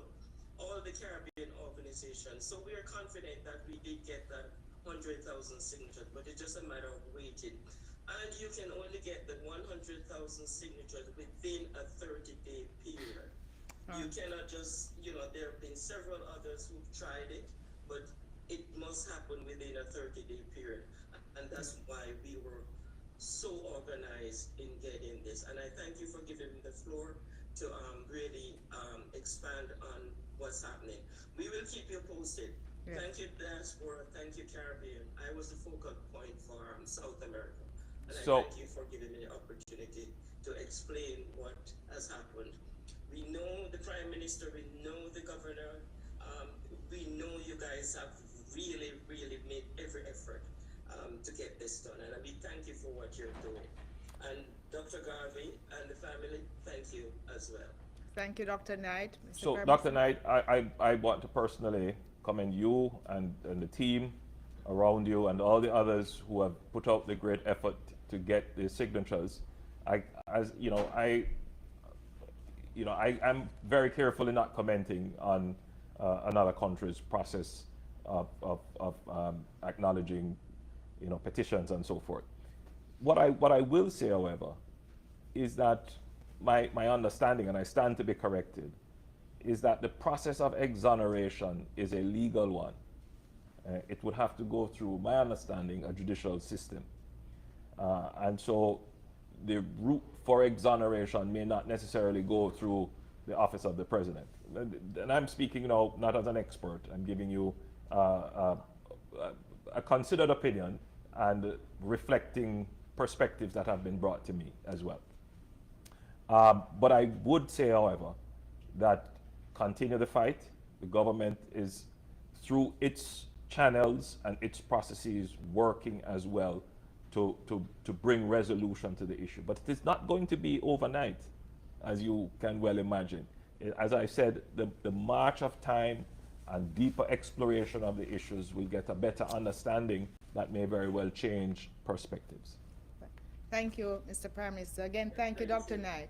the Caribbean organizations. So we are confident that we did get that 100,000 signatures, but it's just a matter of waiting. And you can only get the 100,000 signatures within a 30-day period. You cannot just, there have been several others who've tried it, but it must happen within a 30-day period. And that's why we were so organized in getting this. And I thank you for giving me the floor to really expand on what's happening. We will keep you posted. Yeah. Thank you, Diaspora. Thank you, Caribbean. I was the focal point for South America. And I thank you for giving me the opportunity to explain what has happened. We know the Prime Minister, we know the Governor, we know you guys have really made every effort to get this done. And we thank you for what you're doing. And Dr. Garvey and the family, thank you as well. Thank you, Dr. Knight. So, Dr. Knight, I want to personally commend you and the team around you and all the others who have put out the great effort to get the signatures. I'm very careful in not commenting on another country's process of acknowledging, petitions and so forth. What I will say, however, is that my understanding, and I stand to be corrected, is that the process of exoneration is a legal one. It would have to go through, my understanding, a judicial system. And so the route for exoneration may not necessarily go through the office of the president. And I'm speaking now not as an expert. I'm giving you a considered opinion and reflecting perspectives that have been brought to me as well. But I would say, however, that continue the fight. The government is, through its channels and its processes, working as well to bring resolution to the issue. But it is not going to be overnight, as you can well imagine. As I said, the march of time and deeper exploration of the issues will get a better understanding that may very well change perspectives. Thank you, Mr. Prime Minister. Again, thank you, Dr. Knight.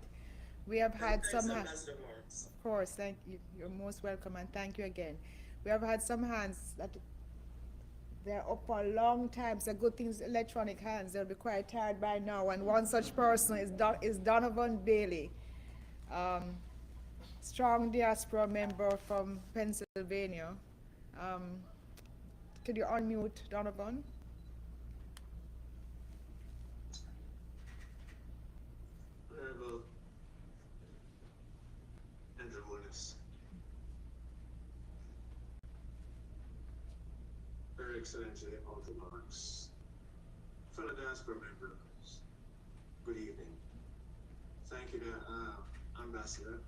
We have had some hands. Of course, thank you. You're most welcome, and thank you again. We have had some hands that they're up for a long time. So good things, electronic hands. They'll be quite tired by now. And one such person is Donovan Bailey, strong diaspora member from Pennsylvania. Could you unmute Donovan? Honorable Andrew Holness, Her Excellency all the monarchs, fellow diaspora members, good evening. Thank you to Ambassador.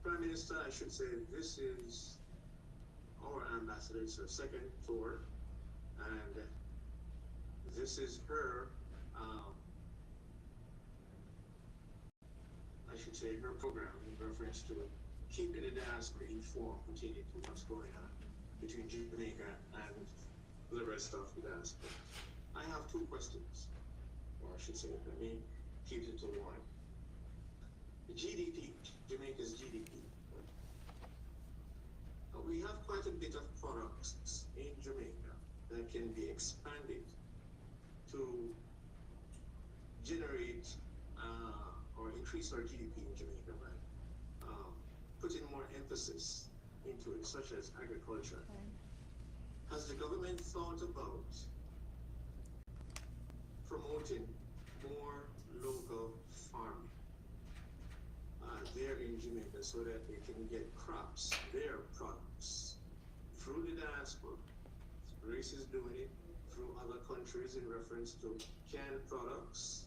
Prime Minister, I should say this is our ambassador. It's her second tour, and this is her, I should say, her program in reference to keeping the diaspora informed, continuing to what's going on between Jamaica and the rest of the diaspora. I have two questions, or I should say, let me keep it to one. The GDP, Jamaica's GDP. We have quite a bit of products in Jamaica that can be expanded to generate or increase our GDP in Jamaica by putting more emphasis into it, such as agriculture. Has the government thought about promoting more local farming there in Jamaica so that they can get crops, their products, through the diaspora? Greece is doing it, through other countries in reference to canned products.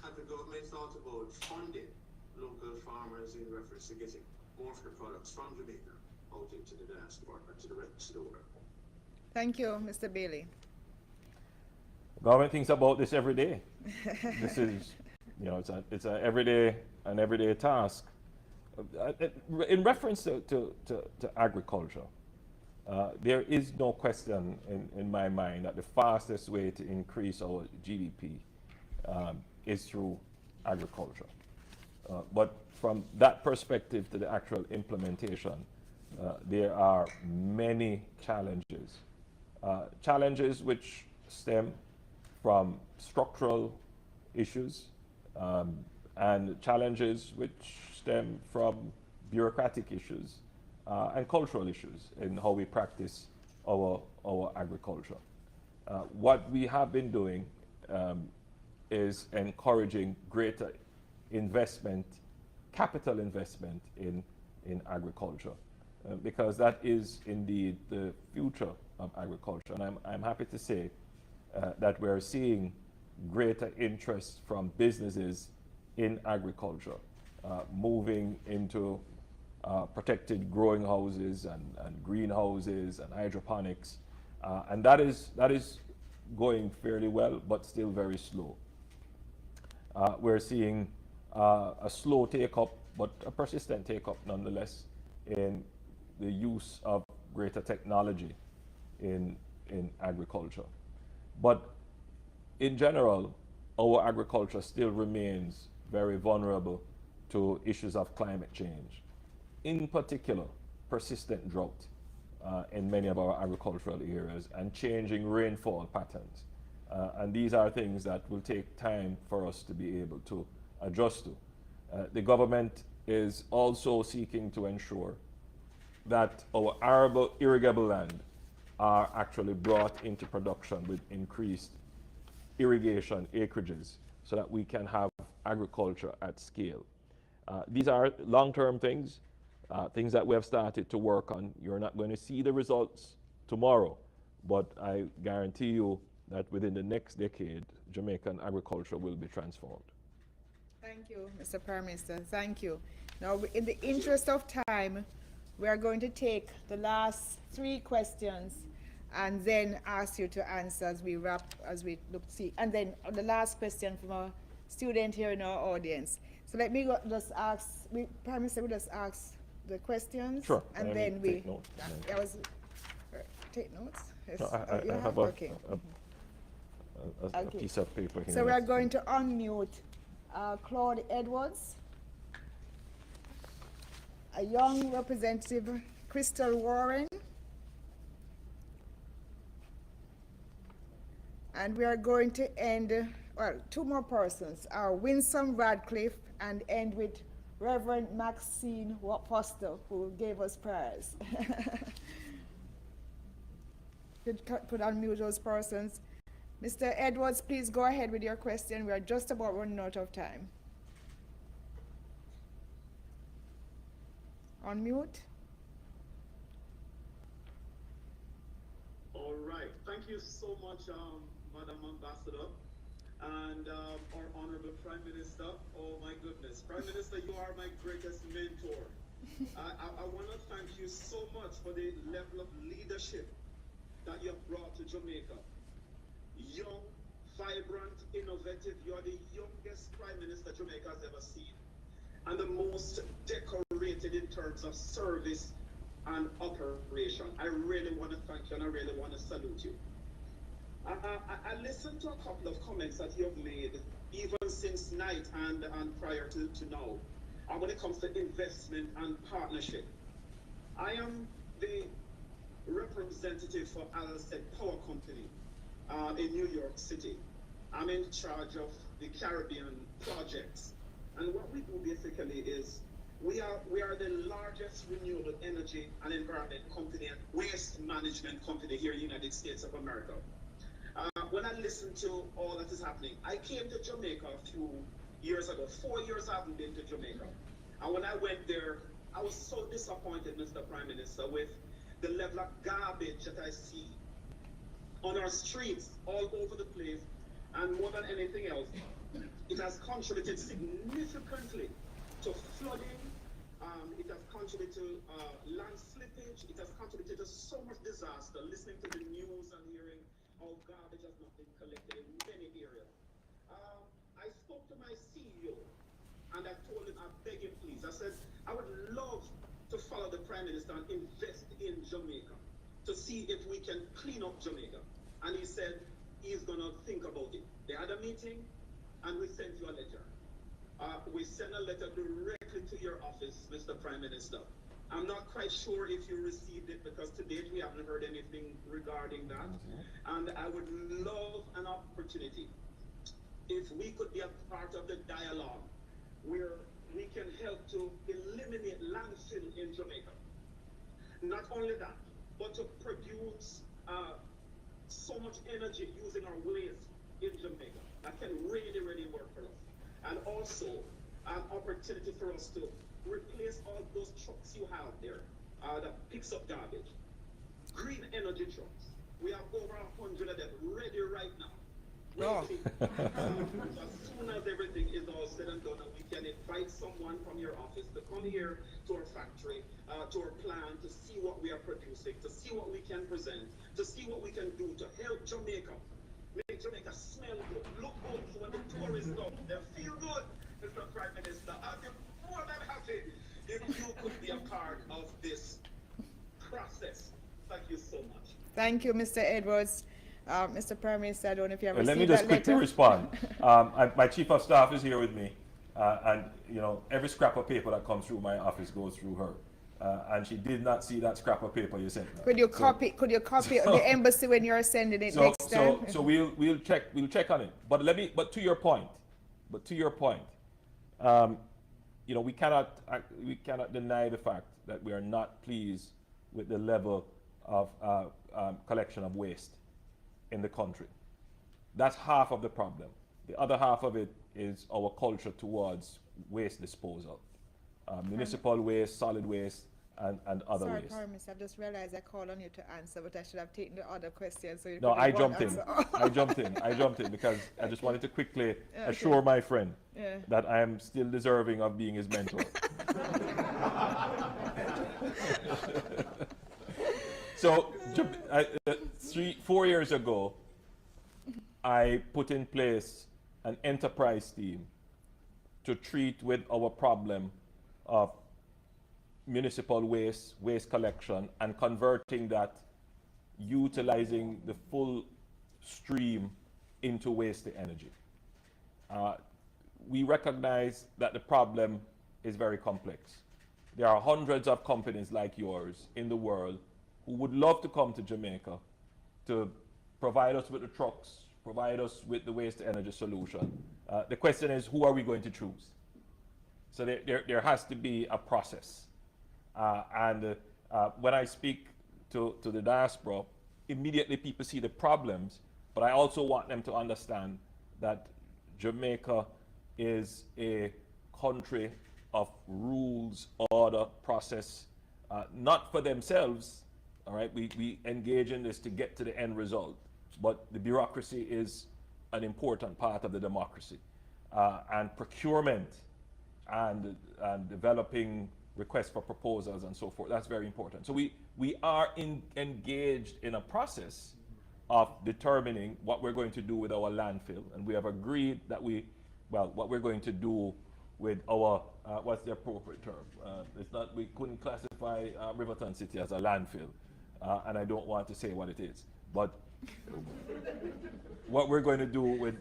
Have the government thought about funding local farmers in reference to getting more of the products from Jamaica out into the diaspora, to the rest of the world? Thank you, Mr. Bailey. Government thinks about this every day. This is, it's an everyday task. In reference to agriculture, there is no question in my mind that the fastest way to increase our GDP is through agriculture. But from that perspective to the actual implementation, there are many challenges. Challenges which stem from structural issues and challenges which stem from bureaucratic issues and cultural issues in how we practice our agriculture. What we have been doing is encouraging greater investment, capital investment in agriculture, because that is indeed the future of agriculture. And I'm happy to say that we're seeing greater interest from businesses in agriculture, moving into protected growing houses and greenhouses and hydroponics, and that is going fairly well, but still very slow. We're seeing a slow take-up, but a persistent take-up nonetheless, in the use of greater technology in agriculture. But in general, our agriculture still remains very vulnerable to issues of climate change. In particular, persistent drought in many of our agricultural areas and changing rainfall patterns. And these are things that will take time for us to be able to adjust to. The government is also seeking to ensure that our arable irrigable land are actually brought into production with increased irrigation acreages so that we can have agriculture at scale. These are long-term things, things that we have started to work on. You're not going to see the results tomorrow, but I guarantee you that within the next decade, Jamaican agriculture will be transformed. Thank you, Mr. Prime Minister. Thank you. Now, in the interest of time, we are going to take the last 3 questions and then ask you to answer as we wrap, as we look see. And then the last question from a student here in our audience. So let me just ask, Prime Minister, we just ask the questions. Sure. And then we take notes. take notes. Yes. No, I have a piece of paper here. So we are going to unmute Claude Edwards, a young representative, Crystal Warren, and we are going to end, well, 2 more persons, Winsome Radcliffe, and end with Reverend Maxine Foster, who gave us prayers. Could unmute those persons. Mr. Edwards, please go ahead with your question. We are just about running out of time. Unmute. All right. Thank you so much, Madam Ambassador, and our Honorable Prime Minister. Oh my goodness. Prime Minister, you are my greatest mentor. I want to thank you so much for the level of leadership that you have brought to Jamaica. Young, vibrant, innovative. You are the youngest Prime Minister Jamaica has ever seen, and the most decorated in terms of service and operation. I really want to thank you, and I really want to salute you. I listened to a couple of comments that you have made, even since night and prior to now, when it comes to investment and partnership. I am the representative for Alced Power Company in New York City. I'm in charge of the Caribbean projects. And what we do basically is we are the largest renewable energy and environment company and waste management company here in the United States of America. When I listen to all that is happening, I came to Jamaica a few years ago. 4 years I haven't been to Jamaica. And when I went there, I was so disappointed, Mr. Prime Minister, with the level of garbage that I see on our streets all over the place. And more than anything else, it has contributed significantly to flooding. It has contributed to land slippage. It has contributed to so much disaster. Listening to the news and hearing how garbage has not been collected in many areas. I spoke to my CEO and I told him, I beg him please. I said, I would love to follow the Prime Minister and invest in Jamaica to see if we can clean up Jamaica. And he said he's going to think about it. They had a meeting and we sent you a letter. We sent a letter directly to your office, Mr. Prime Minister. I'm not quite sure if you received it because to date we haven't heard anything regarding that. And I would love an opportunity if we could be a part of the dialogue where we can help to eliminate landfill in Jamaica. Not only that, but to produce so much energy using our waste in Jamaica. That can really, really work for us. And also an opportunity for us to replace all those trucks you have there that picks up garbage. Green energy trucks. We have over 100 of them ready right now. Waiting. As soon as everything is all said and done, and we can invite someone from your office to come here to our factory, to our plant, to see what we are producing, to see what we can present, to see what we can do to help Jamaica. Make Jamaica smell good, look good, so when the tourists come, they feel good, Mr. Prime Minister. I'd be more than happy if you could be a part of this process. Thank you so much. Thank you, Mr. Edwards. Mr. Prime Minister, I don't know if you have Let received me just that letter. quickly respond. My chief of staff is here with me, and you know every scrap of paper that comes through my office goes through her, and she did not see that scrap of paper you sent her. Could you copy? Could you copy the embassy when you are sending it next time? So we'll check on it. But to your point, you know we cannot deny the fact that we are not pleased with the level of collection of waste in the country. That's half of the problem. The other half of it is our culture towards waste disposal. Municipal waste, solid waste, and other waste. Sorry, Miss, I've just realized I called on you to answer, but I should have taken the other question. So you No, could I have one jumped in. answer. I jumped in because I just wanted to quickly Yeah, assure okay. my friend Yeah. that I am still deserving of being his mentor. So, 4 years ago, I put in place an enterprise team to treat with our problem of municipal waste, waste collection, and converting that, utilizing the full stream into waste to energy. We recognize that the problem is very complex. There are hundreds of companies like yours in the world who would love to come to Jamaica to provide us with the trucks, provide us with the waste to energy solution. The question is, who are we going to choose? So there has to be a process. When I speak to the diaspora, immediately people see the problems, but I also want them to understand that Jamaica is a country of rules, order, process, not for themselves, all right? We engage in this to get to the end result, but the bureaucracy is an important part of the democracy. And procurement and developing requests for proposals and so forth, that's very important. So we are engaged in a process of determining what we're going to do with our landfill, and we have agreed that what we're going to do with our, what's the appropriate term? It's not, we couldn't classify Riverton City as a landfill, and I don't want to say what it is, but what we're going to do with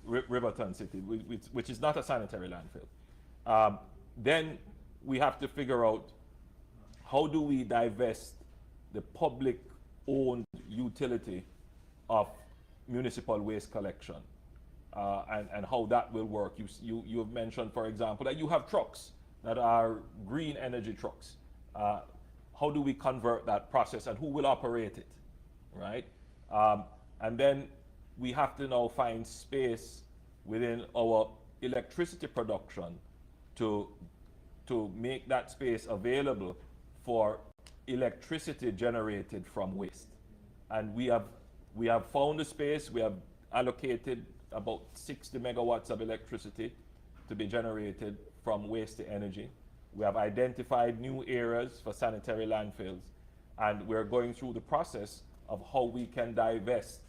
Riverton City, which is not a sanitary landfill. Then we have to figure out how do we divest the public-owned utility of municipal waste collection, and how that will work. You have mentioned, for example, that you have trucks that are green energy trucks. How do we convert that process, and who will operate it, right? And then we have to now find space within our electricity production to make that space available for electricity generated from waste. And we have found a space. We have allocated about 60 megawatts of electricity to be generated from waste to energy. We have identified new areas for sanitary landfills, and we're going through the process of how we can divest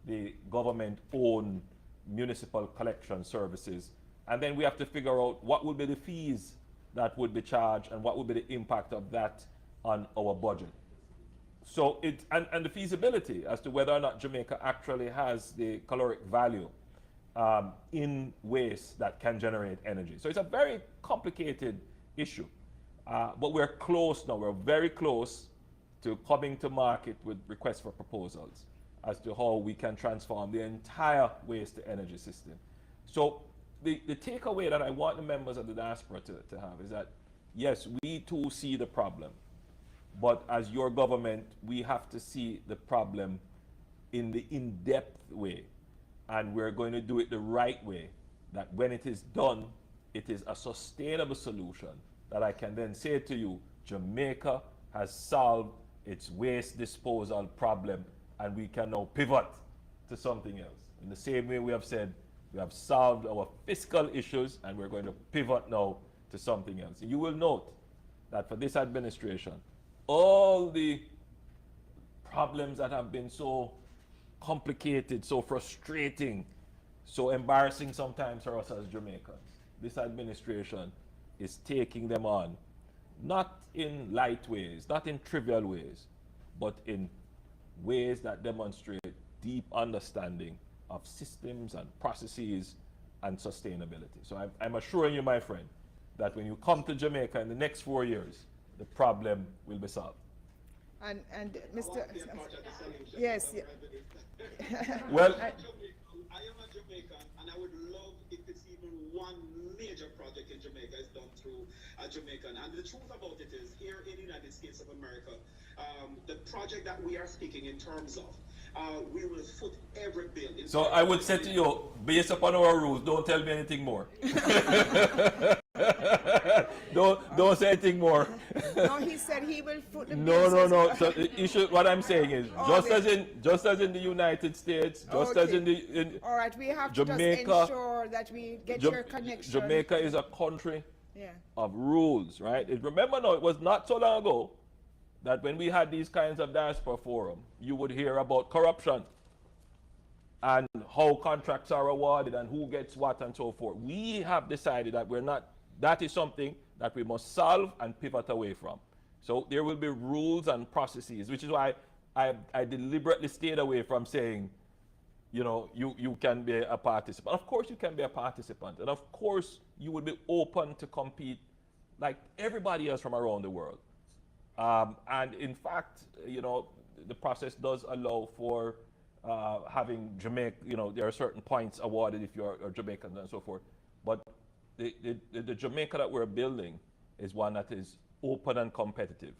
the government-owned municipal collection services. And then we have to figure out what would be the fees that would be charged and what would be the impact of that on our budget. So and the feasibility as to whether or not Jamaica actually has the caloric value in waste that can generate energy. So it's a very complicated issue, but we're close now. We're very close to coming to market with requests for proposals as to how we can transform the entire waste to energy system. So the takeaway that I want the members of the diaspora to have is that, yes, we too see the problem, but as your government, we have to see the problem in the in-depth way, and we're going to do it the right way, that when it is done, it is a sustainable solution that I can then say to you, Jamaica has solved its waste disposal problem, and we can now pivot to something else. In the same way we have said, we have solved our fiscal issues, and we're going to pivot now to something else. You will note that for this administration, all the problems that have been so complicated, so frustrating, so embarrassing sometimes for us as Jamaicans, this administration is taking them on, not in light ways, not in trivial ways, but in ways that demonstrate deep understanding of systems and processes and sustainability. So I'm assuring you, my friend, that when you come to Jamaica in the next 4 years, the problem will be solved. And Mr. Yes. Well, I am a Jamaican, and I would love if it's even one major project in Jamaica is done through a Jamaican. And the truth about it is, here in the United States of America, The project that we are speaking in terms of, we will foot every bill. So I would say to you, based upon our rules, don't tell me anything more. don't say anything more. No, he said he will foot the No. bills. So the issue, what I'm saying is, just as in the United States, just as in all right, we have Jamaica, to just ensure that we get your connection. Jamaica is a country Yeah. of rules, right? Remember now, it was not so long ago that when we had these kinds of diaspora forum, you would hear about corruption and how contracts are awarded and who gets what and so forth. We have decided that that is something that we must solve and pivot away from. So there will be rules and processes, which is why I deliberately stayed away from saying, you can be a participant. Of course you can be a participant, and of course you would be open to compete like everybody else from around the world. And in fact, the process does allow for having Jamaica, there are certain points awarded if you're Jamaican and so forth. But the Jamaica that we're building is one that is open and competitive.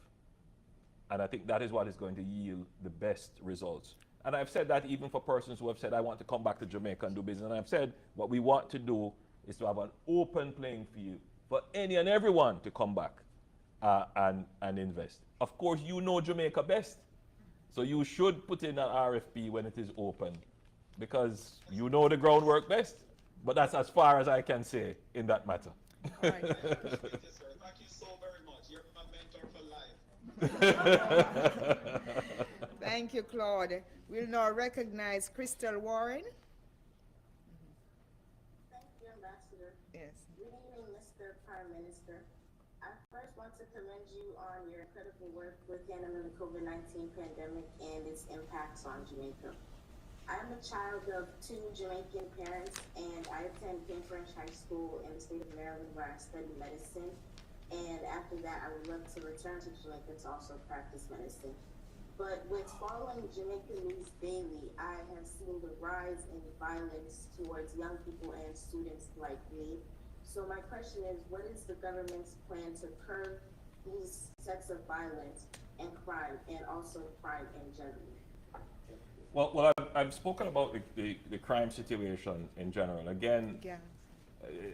And I think that is what is going to yield the best results. And I've said that even for persons who have said, I want to come back to Jamaica and do business. And I've said, what we want to do is to have an open playing field for any and everyone to come back and invest. Of course, you know Jamaica best. So you should put in an RFP when it is open, because you know the groundwork best. But that's as far as I can say in that matter. All right. Thank you so very much. You're my mentor for life. Thank you, Claude. We'll now recognize Crystal Warren. Thank you, Ambassador. Yes. Good evening, Mr. Prime Minister. I first want to commend you on your incredible work with handling the COVID-19 pandemic and its impacts on Jamaica. I'm a child of 2 Jamaican parents, and I attend King French High School in the state of Maryland, where I study medicine. And after that, I would love to return to Jamaica to also practice medicine. But with following Jamaican news daily, I have seen the rise in violence towards young people and students like me. So my question is, what is the government's plan to curb these sets of violence and crime, and also crime in general? Well, I've spoken about the crime situation in general. Again,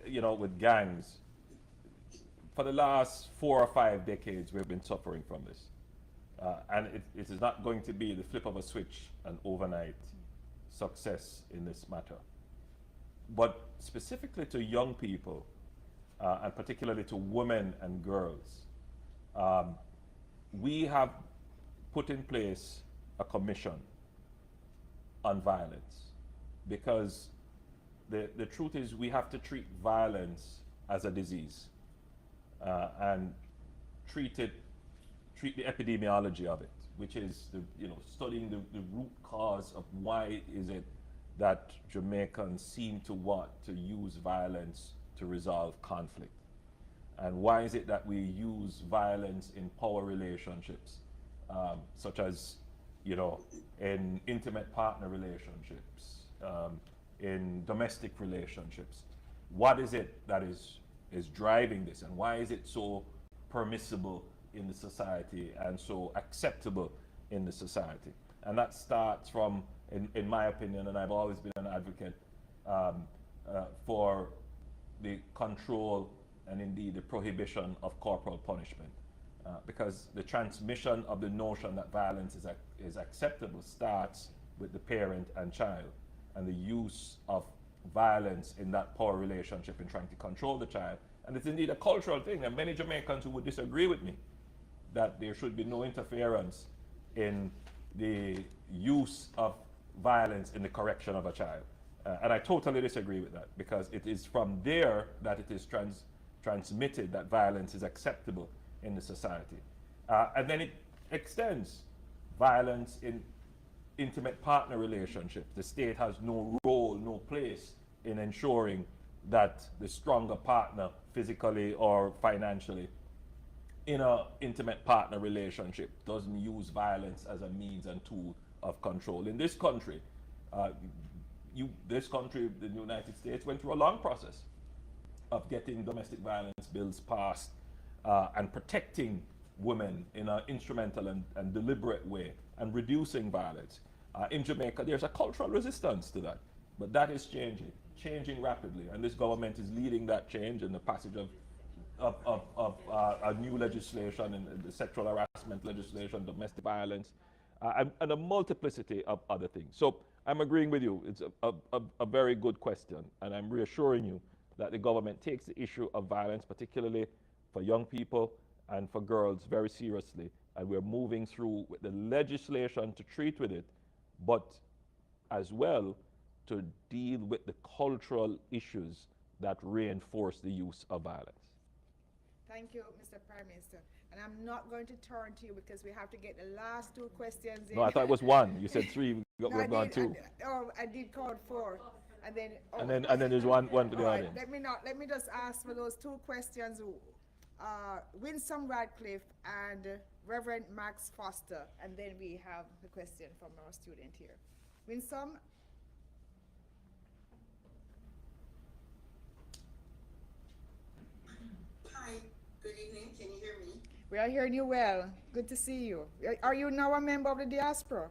with gangs, for the last 4 or 5 decades, we've been suffering from this. And it is not going to be the flip of a switch and overnight success in this matter. But specifically to young people, and particularly to women and girls, we have put in place a commission on violence, because the truth is we have to treat violence as a disease and treat the epidemiology of it, which is studying the root cause of why is it that Jamaicans seem to want to use violence to resolve conflict, and why is it that we use violence in power relationships, such as in intimate partner relationships, in domestic relationships. What is it that is driving this, and why is it so permissible in the society and so acceptable in the society? And that starts from, in my opinion, and I've always been an advocate for the control and indeed the prohibition of corporal punishment. Because the transmission of the notion that violence is acceptable starts with the parent and child, and the use of violence in that power relationship in trying to control the child. And it's indeed a cultural thing, and many Jamaicans who would disagree with me that there should be no interference in the use of violence in the correction of a child. And I totally disagree with that, because it is from there that it is transmitted that violence is acceptable in the society. And then it extends violence in intimate partner relationships. The state has no role, no place in ensuring that the stronger partner, physically or financially, in an intimate partner relationship doesn't use violence as a means and tool of control. In this country, the United States, went through a long process of getting domestic violence bills passed and protecting women in an instrumental and deliberate way and reducing violence. In Jamaica, there's a cultural resistance to that, but that is changing rapidly, and this government is leading that change in the passage of a new legislation and the sexual harassment legislation, domestic violence, and a multiplicity of other things. So I'm agreeing with you. It's a very good question, and I'm reassuring you that the government takes the issue of violence, particularly for young people and for girls, very seriously, and we're moving through with the legislation to treat with it, but as well to deal with the cultural issues that reinforce the use of violence. Thank you, Mr. Prime Minister. And I'm not going to turn to you because we have to get the last two questions in. No, I thought it was one. You said three. We've gone two. I did call 4. And then, and then there's one to the audience. Let me just ask for those 2 questions. Winsome Radcliffe and Reverend Max Foster, and then we have the question from our student here. Winsome? Hi, good evening. Can you hear me? We are hearing you well. Good to see you. Are you now a member of the diaspora?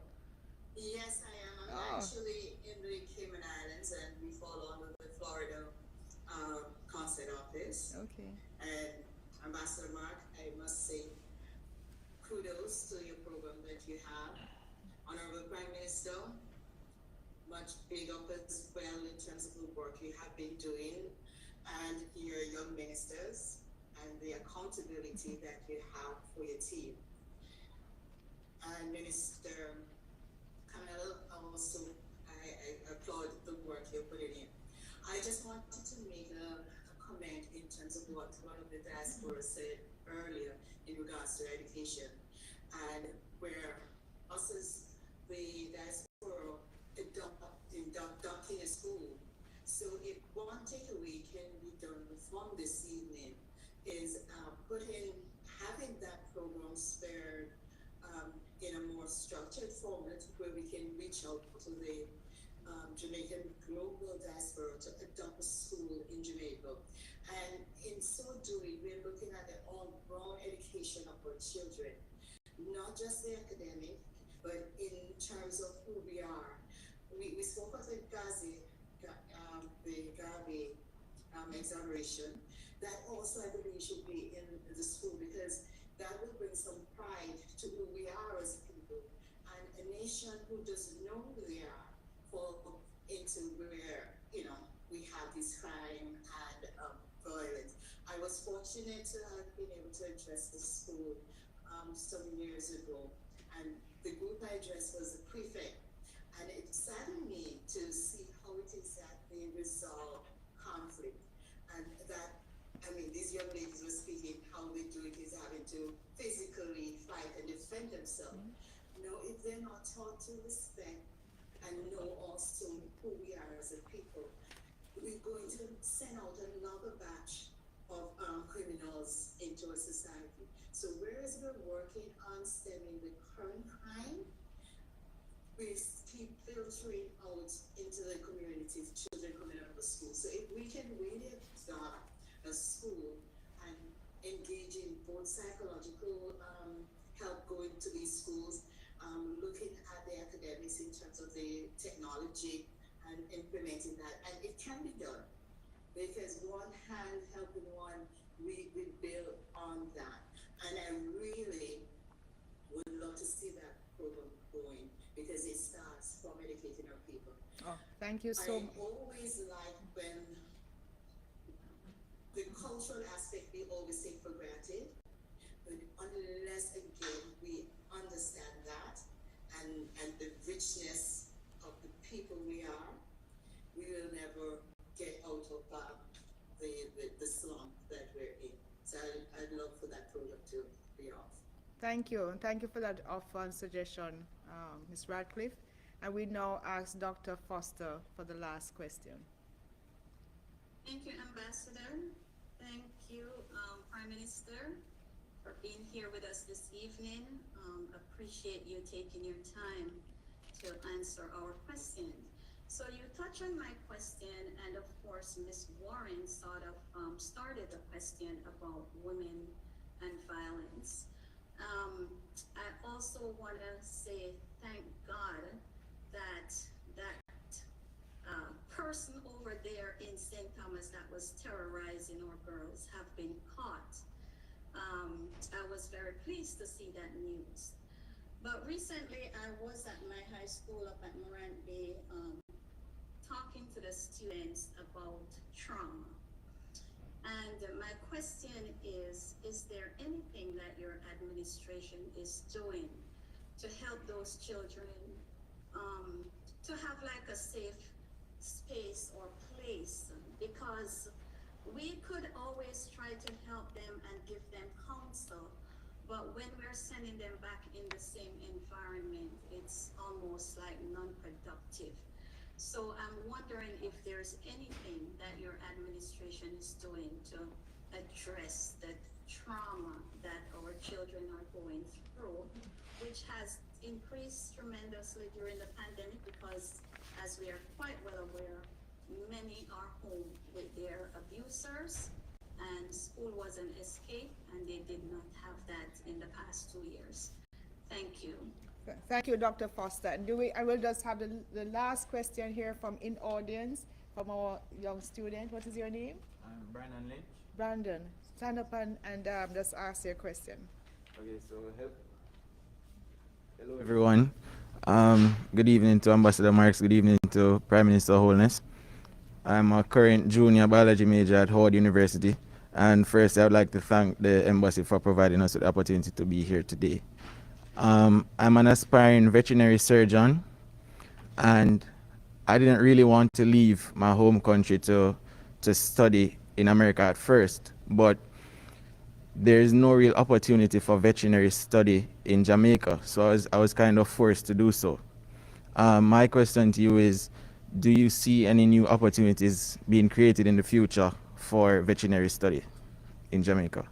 Yes, I am. I'm actually in the Cayman Islands, and we fall under the Florida Consulate Office. Okay. And Ambassador Mark, I must say kudos to your program that you have. Honorable Prime Minister, much big up as well in terms of the work you have been doing, and your young ministers, and the accountability that you have for your team. And Minister Camille, also, I applaud the work you're putting in. I just wanted to make a comment in terms of what one of the diaspora said earlier in regards to education, and where us as the diaspora adopting a school. So if one takeaway can be done from this evening is having that program spared in a more structured format where we can reach out to the Jamaican global diaspora to adopt a school in Jamaica. And in so doing, we're looking at the all-round education of our children, not just the academic, but in terms of who we are. We spoke of the Gavi exoneration. That also, I believe, should be in the school, because that will bring some pride to who we are as people. And a nation who doesn't know who they are fall into where, we have this crime and violence. I was fortunate to have been able to address the school some years ago, and the group I addressed was the prefect. And it saddened me to see how it is that they resolve conflict. And that, these young ladies were speaking, how they do it is having to physically fight and defend themselves. If they're not taught to respect and know also who we are as a people, we're going to send out another batch of criminals into a society. So whereas we're working on stemming the current crime, we keep filtering out into the communities, children coming out of school. So if we can really start a school and engage in both psychological help going to these schools, looking at the academics in terms of the technology and implementing that. And it can be done, because one hand helping one, we build on that. And I really would love to see that program going, because it starts from educating our people. Oh, thank you so much. I always like when the cultural aspect we always take for granted, but unless again we understand that and the richness of the people we are, we will never get out of the slump that we're in. So I'd love for that program to be off. Thank you. Thank you for that offer and suggestion, Ms. Radcliffe. And we now ask Dr. Foster for the last question. Thank you, Ambassador. Thank you, Prime Minister, for being here with us this evening. Appreciate you taking your time to answer our question. So you touched on my question, and of course, Ms. Warren sort of started the question about women and violence. I also want to say thank God that person over there in St. Thomas that was terrorizing our girls have been caught. I was very pleased to see that news. But recently I was at my high school up at Morant Bay talking to the students about trauma. And my question is there anything that your administration is doing to help those children to have like a safe space or place? Because we could always try to help them and give them counsel, but when we're sending them back in the same environment, it's almost like non-productive. So I'm wondering if there's anything that your administration is doing to address the trauma that our children are going through, which has increased tremendously during the pandemic because, as we are quite well aware, many are home with their abusers, and school was an escape, and they did not have that in the past 2 years. Thank you. Thank you, Dr. Foster. And I will just have the last question here from in audience, from our young student. What is your name? I'm Bryan Lynch. Brandon, stand up and just ask your question. Okay, so hello everyone. Good evening to Ambassador Marks. Good evening to Prime Minister Holness. I'm a current junior biology major at Howard University. And first, I would like to thank the embassy for providing us with the opportunity to be here today. I'm an aspiring veterinary surgeon, and I didn't really want to leave my home country to study in America at first, but there is no real opportunity for veterinary study in Jamaica, so I was kind of forced to do so. My question to you is, do you see any new opportunities being created in the future for veterinary study in Jamaica?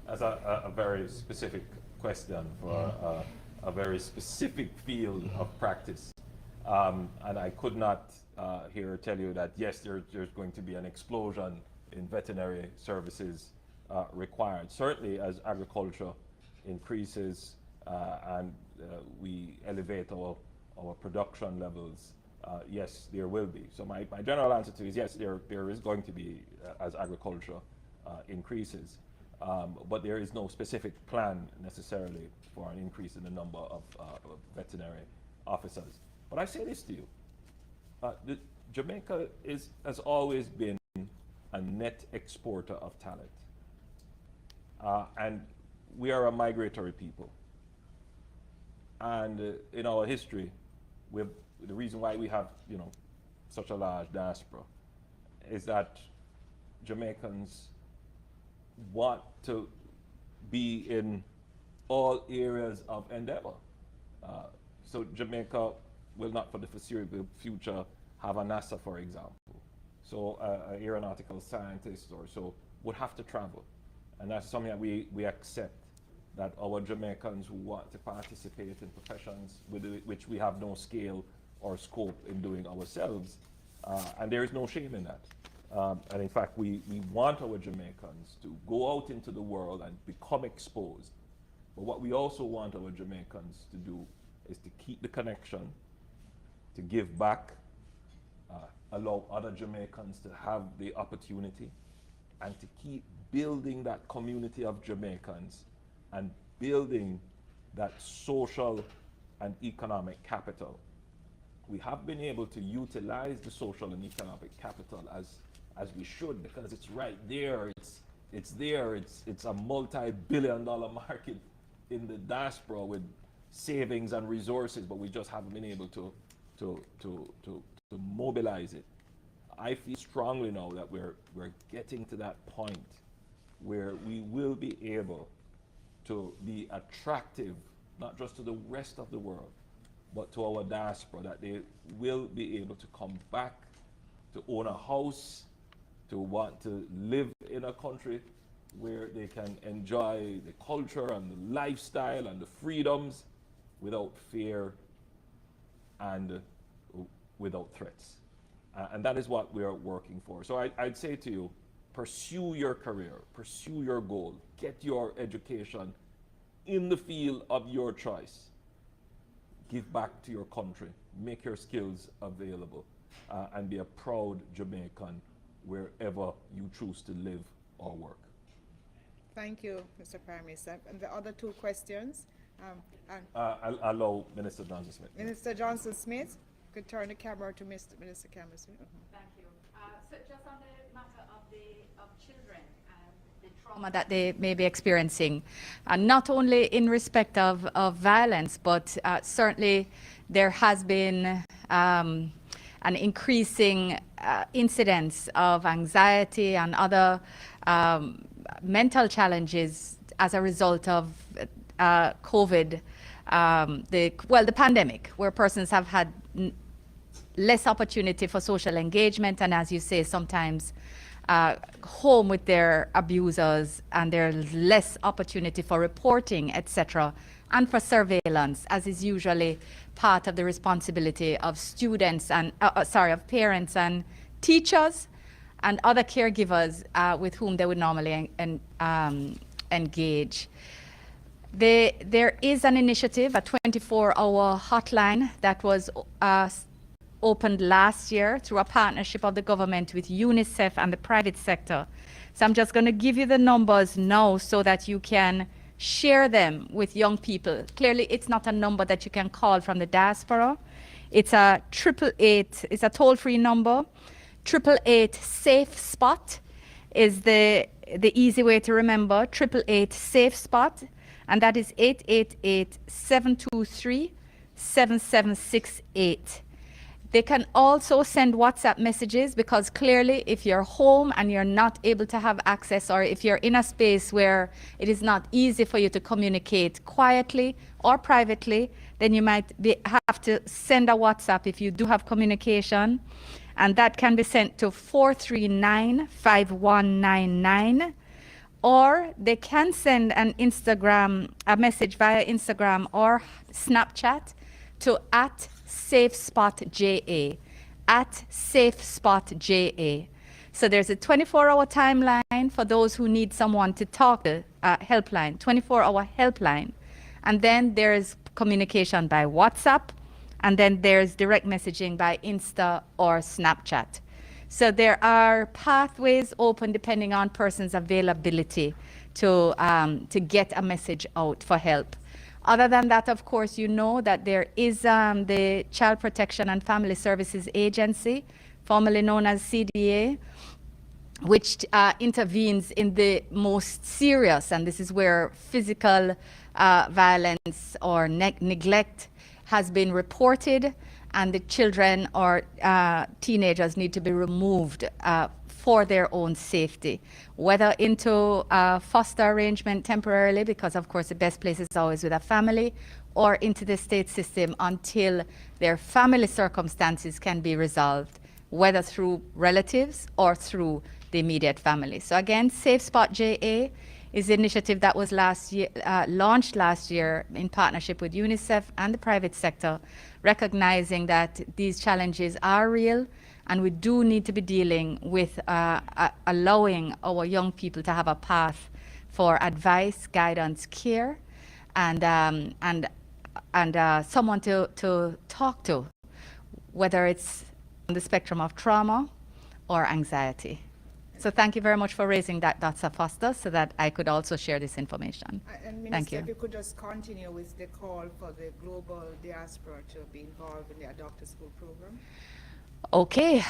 That's a very specific question for a very specific field of practice. And I could not here tell you that, yes, there's going to be an explosion in veterinary services required. Certainly as agriculture increases and we elevate our production levels, yes, there will be. So my general answer to is yes, there is going to be as agriculture increases. But there is no specific plan necessarily for an increase in the number of veterinary officers. But I say this to you, Jamaica has always been a net exporter of talent. And we are a migratory people. And in our history, the reason why we have such a large diaspora is that Jamaicans want to be in all areas of endeavor. So Jamaica will not for the foreseeable future have a NASA, for example. So an aeronautical scientist or so would have to travel. And that's something that we accept, that our Jamaicans who want to participate in professions with which we have no scale or scope in doing ourselves, and there is no shame in that. And in fact, we want our Jamaicans to go out into the world and become exposed. But what we also want our Jamaicans to do is to keep the connection, to give back, allow other Jamaicans to have the opportunity, and to keep building that community of Jamaicans and building that social and economic capital. We have been able to utilize the social and economic capital as we should, because it's right there, it's there, it's a multi-billion-dollar market in the diaspora with savings and resources, but we just haven't been able to mobilize it. I feel strongly now that we're getting to that point where we will be able to be attractive, not just to the rest of the world, but to our diaspora, that they will be able to come back to own a house, to want to live in a country where they can enjoy the culture and the lifestyle and the freedoms without fear and without threats. And that is what we are working for. So I'd say to you, pursue your career, pursue your goal, get your education in the field of your choice. Give back to your country, make your skills available, and be a proud Jamaican wherever you choose to live or work. Thank you, Mr. Prime Minister. And the other two questions. I'll allow Minister Johnson Smith. Minister Johnson Smith, could turn the camera to Minister Cameron Smith. Thank you. So just on the matter of children and the trauma that they may be experiencing, not only in respect of violence, but certainly there has been an increasing incidence of anxiety and other mental challenges as a result of COVID, the pandemic, where persons have had less opportunity for social engagement, and as you say, sometimes home with their abusers, and there's less opportunity for reporting, etc., and for surveillance, as is usually part of the responsibility of students and of parents and teachers and other caregivers with whom they would normally engage. There is an initiative, a 24-hour hotline that was opened last year through a partnership of the government with UNICEF and the private sector. So I'm just going to give you the numbers now so that you can share them with young people. Clearly, it's not a number that you can call from the diaspora. It's a 888, it's a toll-free number. 888 Safe Spot is the easy way to remember. 888 Safe Spot, and that is 888-723-7768. They can also send WhatsApp messages, because clearly if you're home and you're not able to have access, or if you're in a space where it is not easy for you to communicate quietly or privately, then you might have to send a WhatsApp if you do have communication. And that can be sent to 439-5199. Or they can send a message via Instagram or Snapchat to @SafeSpotJA, @SafeSpotJA. So there's a 24-hour timeline for those who need someone to talk to, helpline, 24-hour helpline. And then there's communication by WhatsApp, and then there's direct messaging by Insta or Snapchat. So there are pathways open depending on persons' availability to get a message out for help. Other than that, of course, you know that there is the Child Protection and Family Services Agency, formerly known as CDA, which intervenes in the most serious, and this is where physical violence or neglect has been reported, and the children or teenagers need to be removed for their own safety, whether into foster arrangement temporarily, because of course the best place is always with a family, or into the state system until their family circumstances can be resolved, whether through relatives or through the immediate family. So again, Safe Spot JA is the initiative that was launched last year in partnership with UNICEF and the private sector, recognizing that these challenges are real, and we do need to be dealing with allowing our young people to have a path for advice, guidance, care, and someone to talk to, whether it's on the spectrum of trauma or anxiety. So thank you very much for raising that, Dr. Foster, so that I could also share this information. And Minister, thank you. If you could just continue with the call for the global diaspora to be involved in the Adopt a School program. Okay.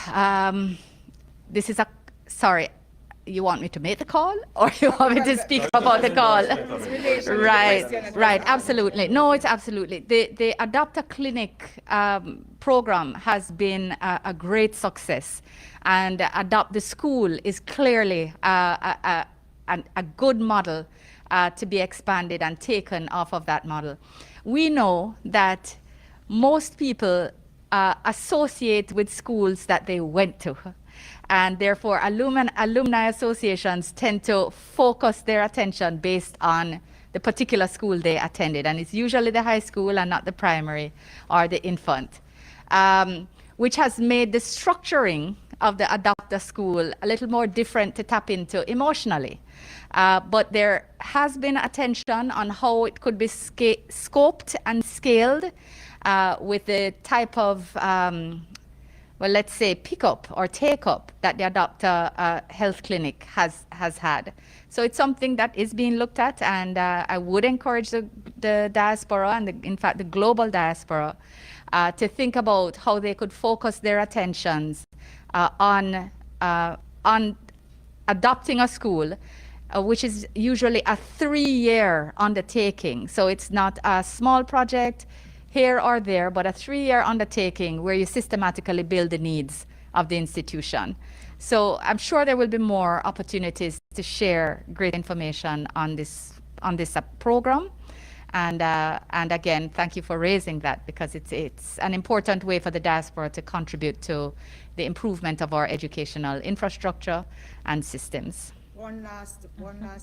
This is sorry, you want me to make the call, or you want me to speak about the call? Right, absolutely. No, it's absolutely. The Adopt a Clinic program has been a great success, and Adopt the School is clearly a good model to be expanded and taken off of that model. We know that most people associate with schools that they went to, and therefore alumni associations tend to focus their attention based on the particular school they attended, and it's usually the high school and not the primary or the infant, which has made the structuring of the Adopt a School a little more different to tap into emotionally. But there has been attention on how it could be scoped and scaled with the type of, well, let's say, pickup or take-up that the Adopt a Health Clinic has had. So it's something that is being looked at, and I would encourage the diaspora and, in fact, the global diaspora to think about how they could focus their attentions on adopting a school, which is usually a 3-year undertaking. So it's not a small project here or there, but a 3-year undertaking where you systematically build the needs of the institution. So I'm sure there will be more opportunities to share great information on this program. And again, thank you for raising that, because it's an important way for the diaspora to contribute to the improvement of our educational infrastructure and systems. One last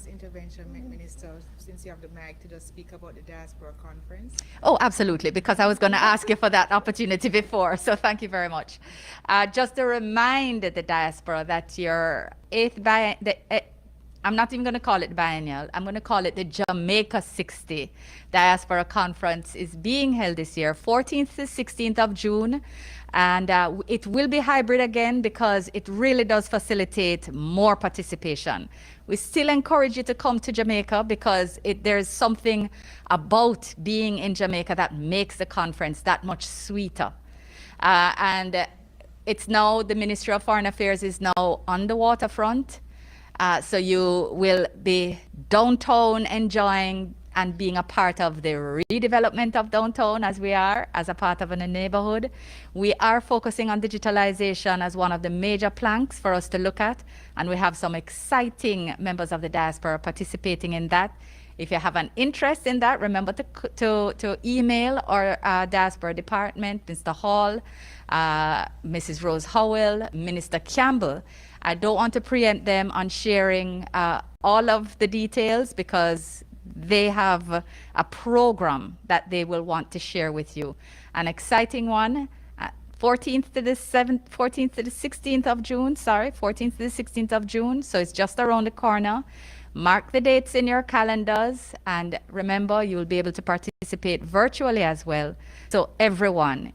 intervention, Minister, since you have the mic, to just speak about the Diaspora Conference. Oh, absolutely, because I was going to ask you for that opportunity before, so thank you very much. Just to remind the diaspora that your I'm not even going to call it biennial, I'm going to call it the Jamaica 60 Diaspora Conference is being held this year, 14th to 16th of June. And it will be hybrid again, because it really does facilitate more participation. We still encourage you to come to Jamaica, because there's something about being in Jamaica that makes the conference that much sweeter. And it's now, the Ministry of Foreign Affairs is now on the waterfront. So you will be downtown enjoying and being a part of the redevelopment of downtown, as we are, as a part of a neighborhood. We are focusing on digitalization as one of the major planks for us to look at, and we have some exciting members of the diaspora participating in that. If you have an interest in that, remember to email our diaspora department, Mr. Hall, Mrs. Rose Howell, Minister Campbell. I don't want to preempt them on sharing all of the details, because they have a program that they will want to share with you. An exciting one, 14th to the 16th of June, 14th to the 16th of June. So it's just around the corner. Mark the dates in your calendars, and remember, you will be able to participate virtually as well. So everyone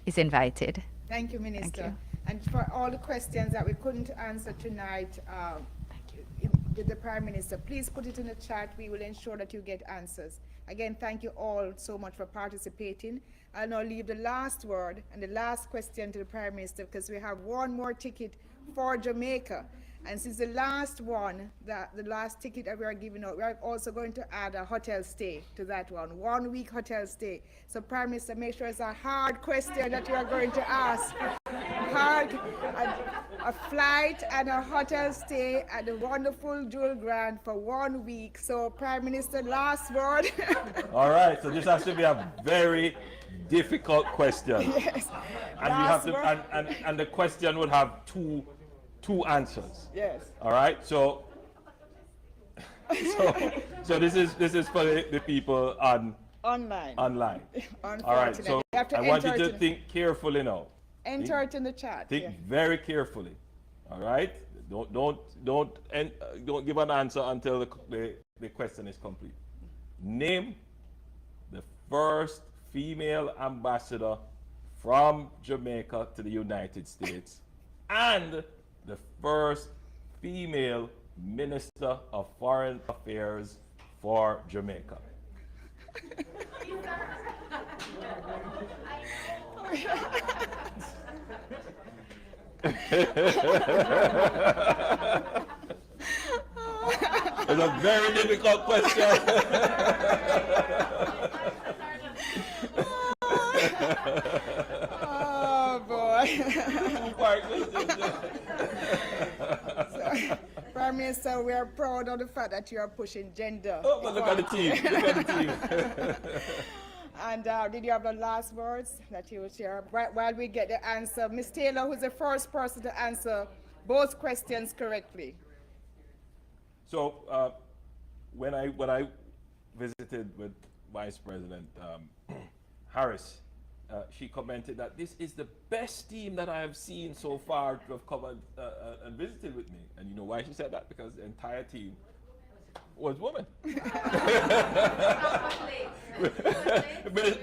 is invited. Thank you, Minister. Thank you. And for all the questions that we couldn't answer tonight, the Prime Minister, please put it in the chat. We will ensure that you get answers. Again, thank you all so much for participating. I'll now leave the last word and the last question to the Prime Minister, because we have one more ticket for Jamaica. And since the last one, the last ticket that we are giving out, we are also going to add a hotel stay to that one, 1-week hotel stay. So Prime Minister, make sure it's a hard question that you are going to ask. A flight and a hotel stay at the wonderful Jewel Grand for 1 week. So Prime Minister, last word. All right, so this has to be a very difficult question. Yes. And you have to, and the question would have two answers. Yes. All right. So this is for the people online. All right. So I want you to think carefully now. Enter it in the chat. Think very carefully. All right. Don't give an answer until the question is complete. Name the first female ambassador from Jamaica to the United States, and the first female Minister of Foreign Affairs for Jamaica. It's a very difficult question. Oh boy. So, Prime Minister, we are proud of the fact that you are pushing gender. Oh, but look at the team. Look at the team. And did you have the last words that you would share while we get the answer? Ms. Taylor, who's the first person to answer both questions correctly. So when I visited with Vice President Harris she commented that this is the best team that I have seen so far to have come and visited with me. And you know why she said that? Because the entire team was women.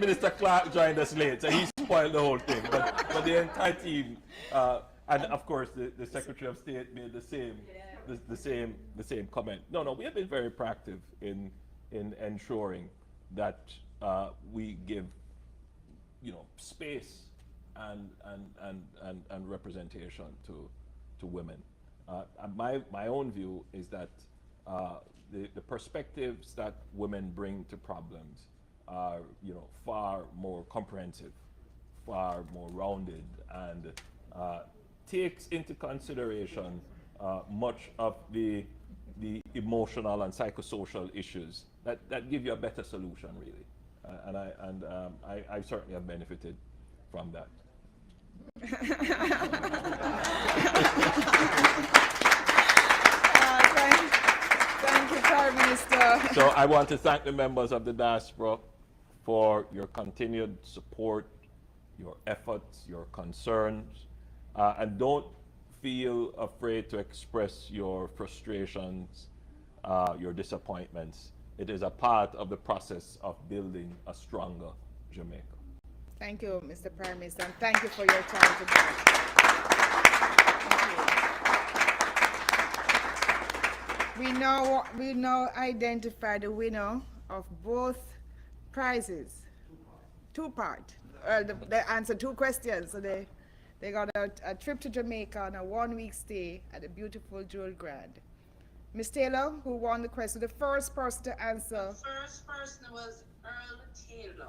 Minister Clark joined us late, so he spoiled the whole thing. But the entire team, and of course the Secretary of State made the same comment. No, we have been very proactive in ensuring that we give space and representation to women. My own view is that the perspectives that women bring to problems are far more comprehensive, far more rounded, and takes into consideration much of the emotional and psychosocial issues that give you a better solution, really. I certainly have benefited from that. Thank you, Prime Minister. So I want to thank the members of the diaspora for your continued support, your efforts, your concerns, and don't feel afraid to express your frustrations, your disappointments. It is a part of the process of building a stronger Jamaica. Thank you, Mr. Prime Minister, and thank you for your time today. We now identify the winner of both prizes. Two-part. They answered 2 questions, so they got a trip to Jamaica and a 1-week stay at the beautiful Jewel Grand. Ms. Taylor, who won the question, the first person to answer. The first person was Earl Taylor.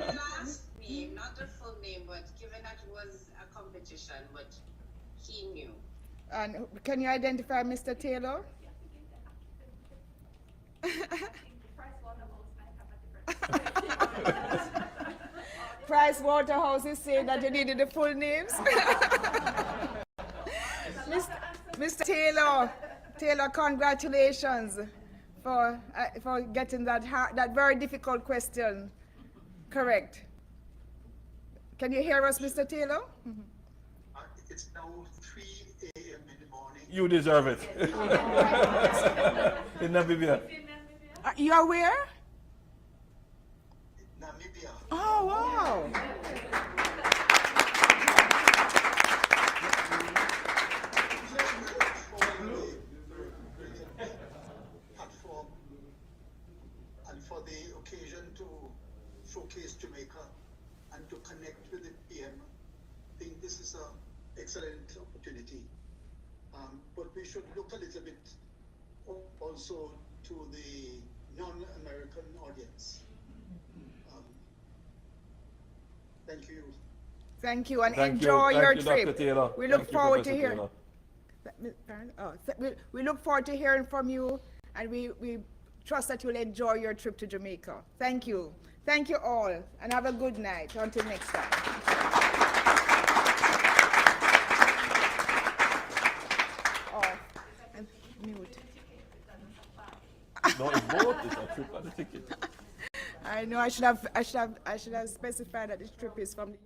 The last name, not the full name, but given that it was a competition, but he knew. And can you identify Mr. Taylor? Price Waterhouse is saying that you needed the full names. Mr. Taylor, congratulations for getting that very difficult question correct. Can you hear us, Mr. Taylor? It's now 3 a.m. in the morning. You deserve it. In Namibia. You are where? Namibia. Oh, wow. Platform and for the occasion to showcase Jamaica and to connect with the PM. I think this is an excellent opportunity. But we should look a little bit also to the non-American audience. Thank you. Thank you, and enjoy your trip. Dr. Taylor. We look forward to Professor hearing. We look forward to hearing from you, and we trust that you'll enjoy your trip to Jamaica. Thank you. Thank you all, and have a good night. Until next time. Mute. No, it's both. It's a trip and a ticket. I know. I should have specified that this trip is from the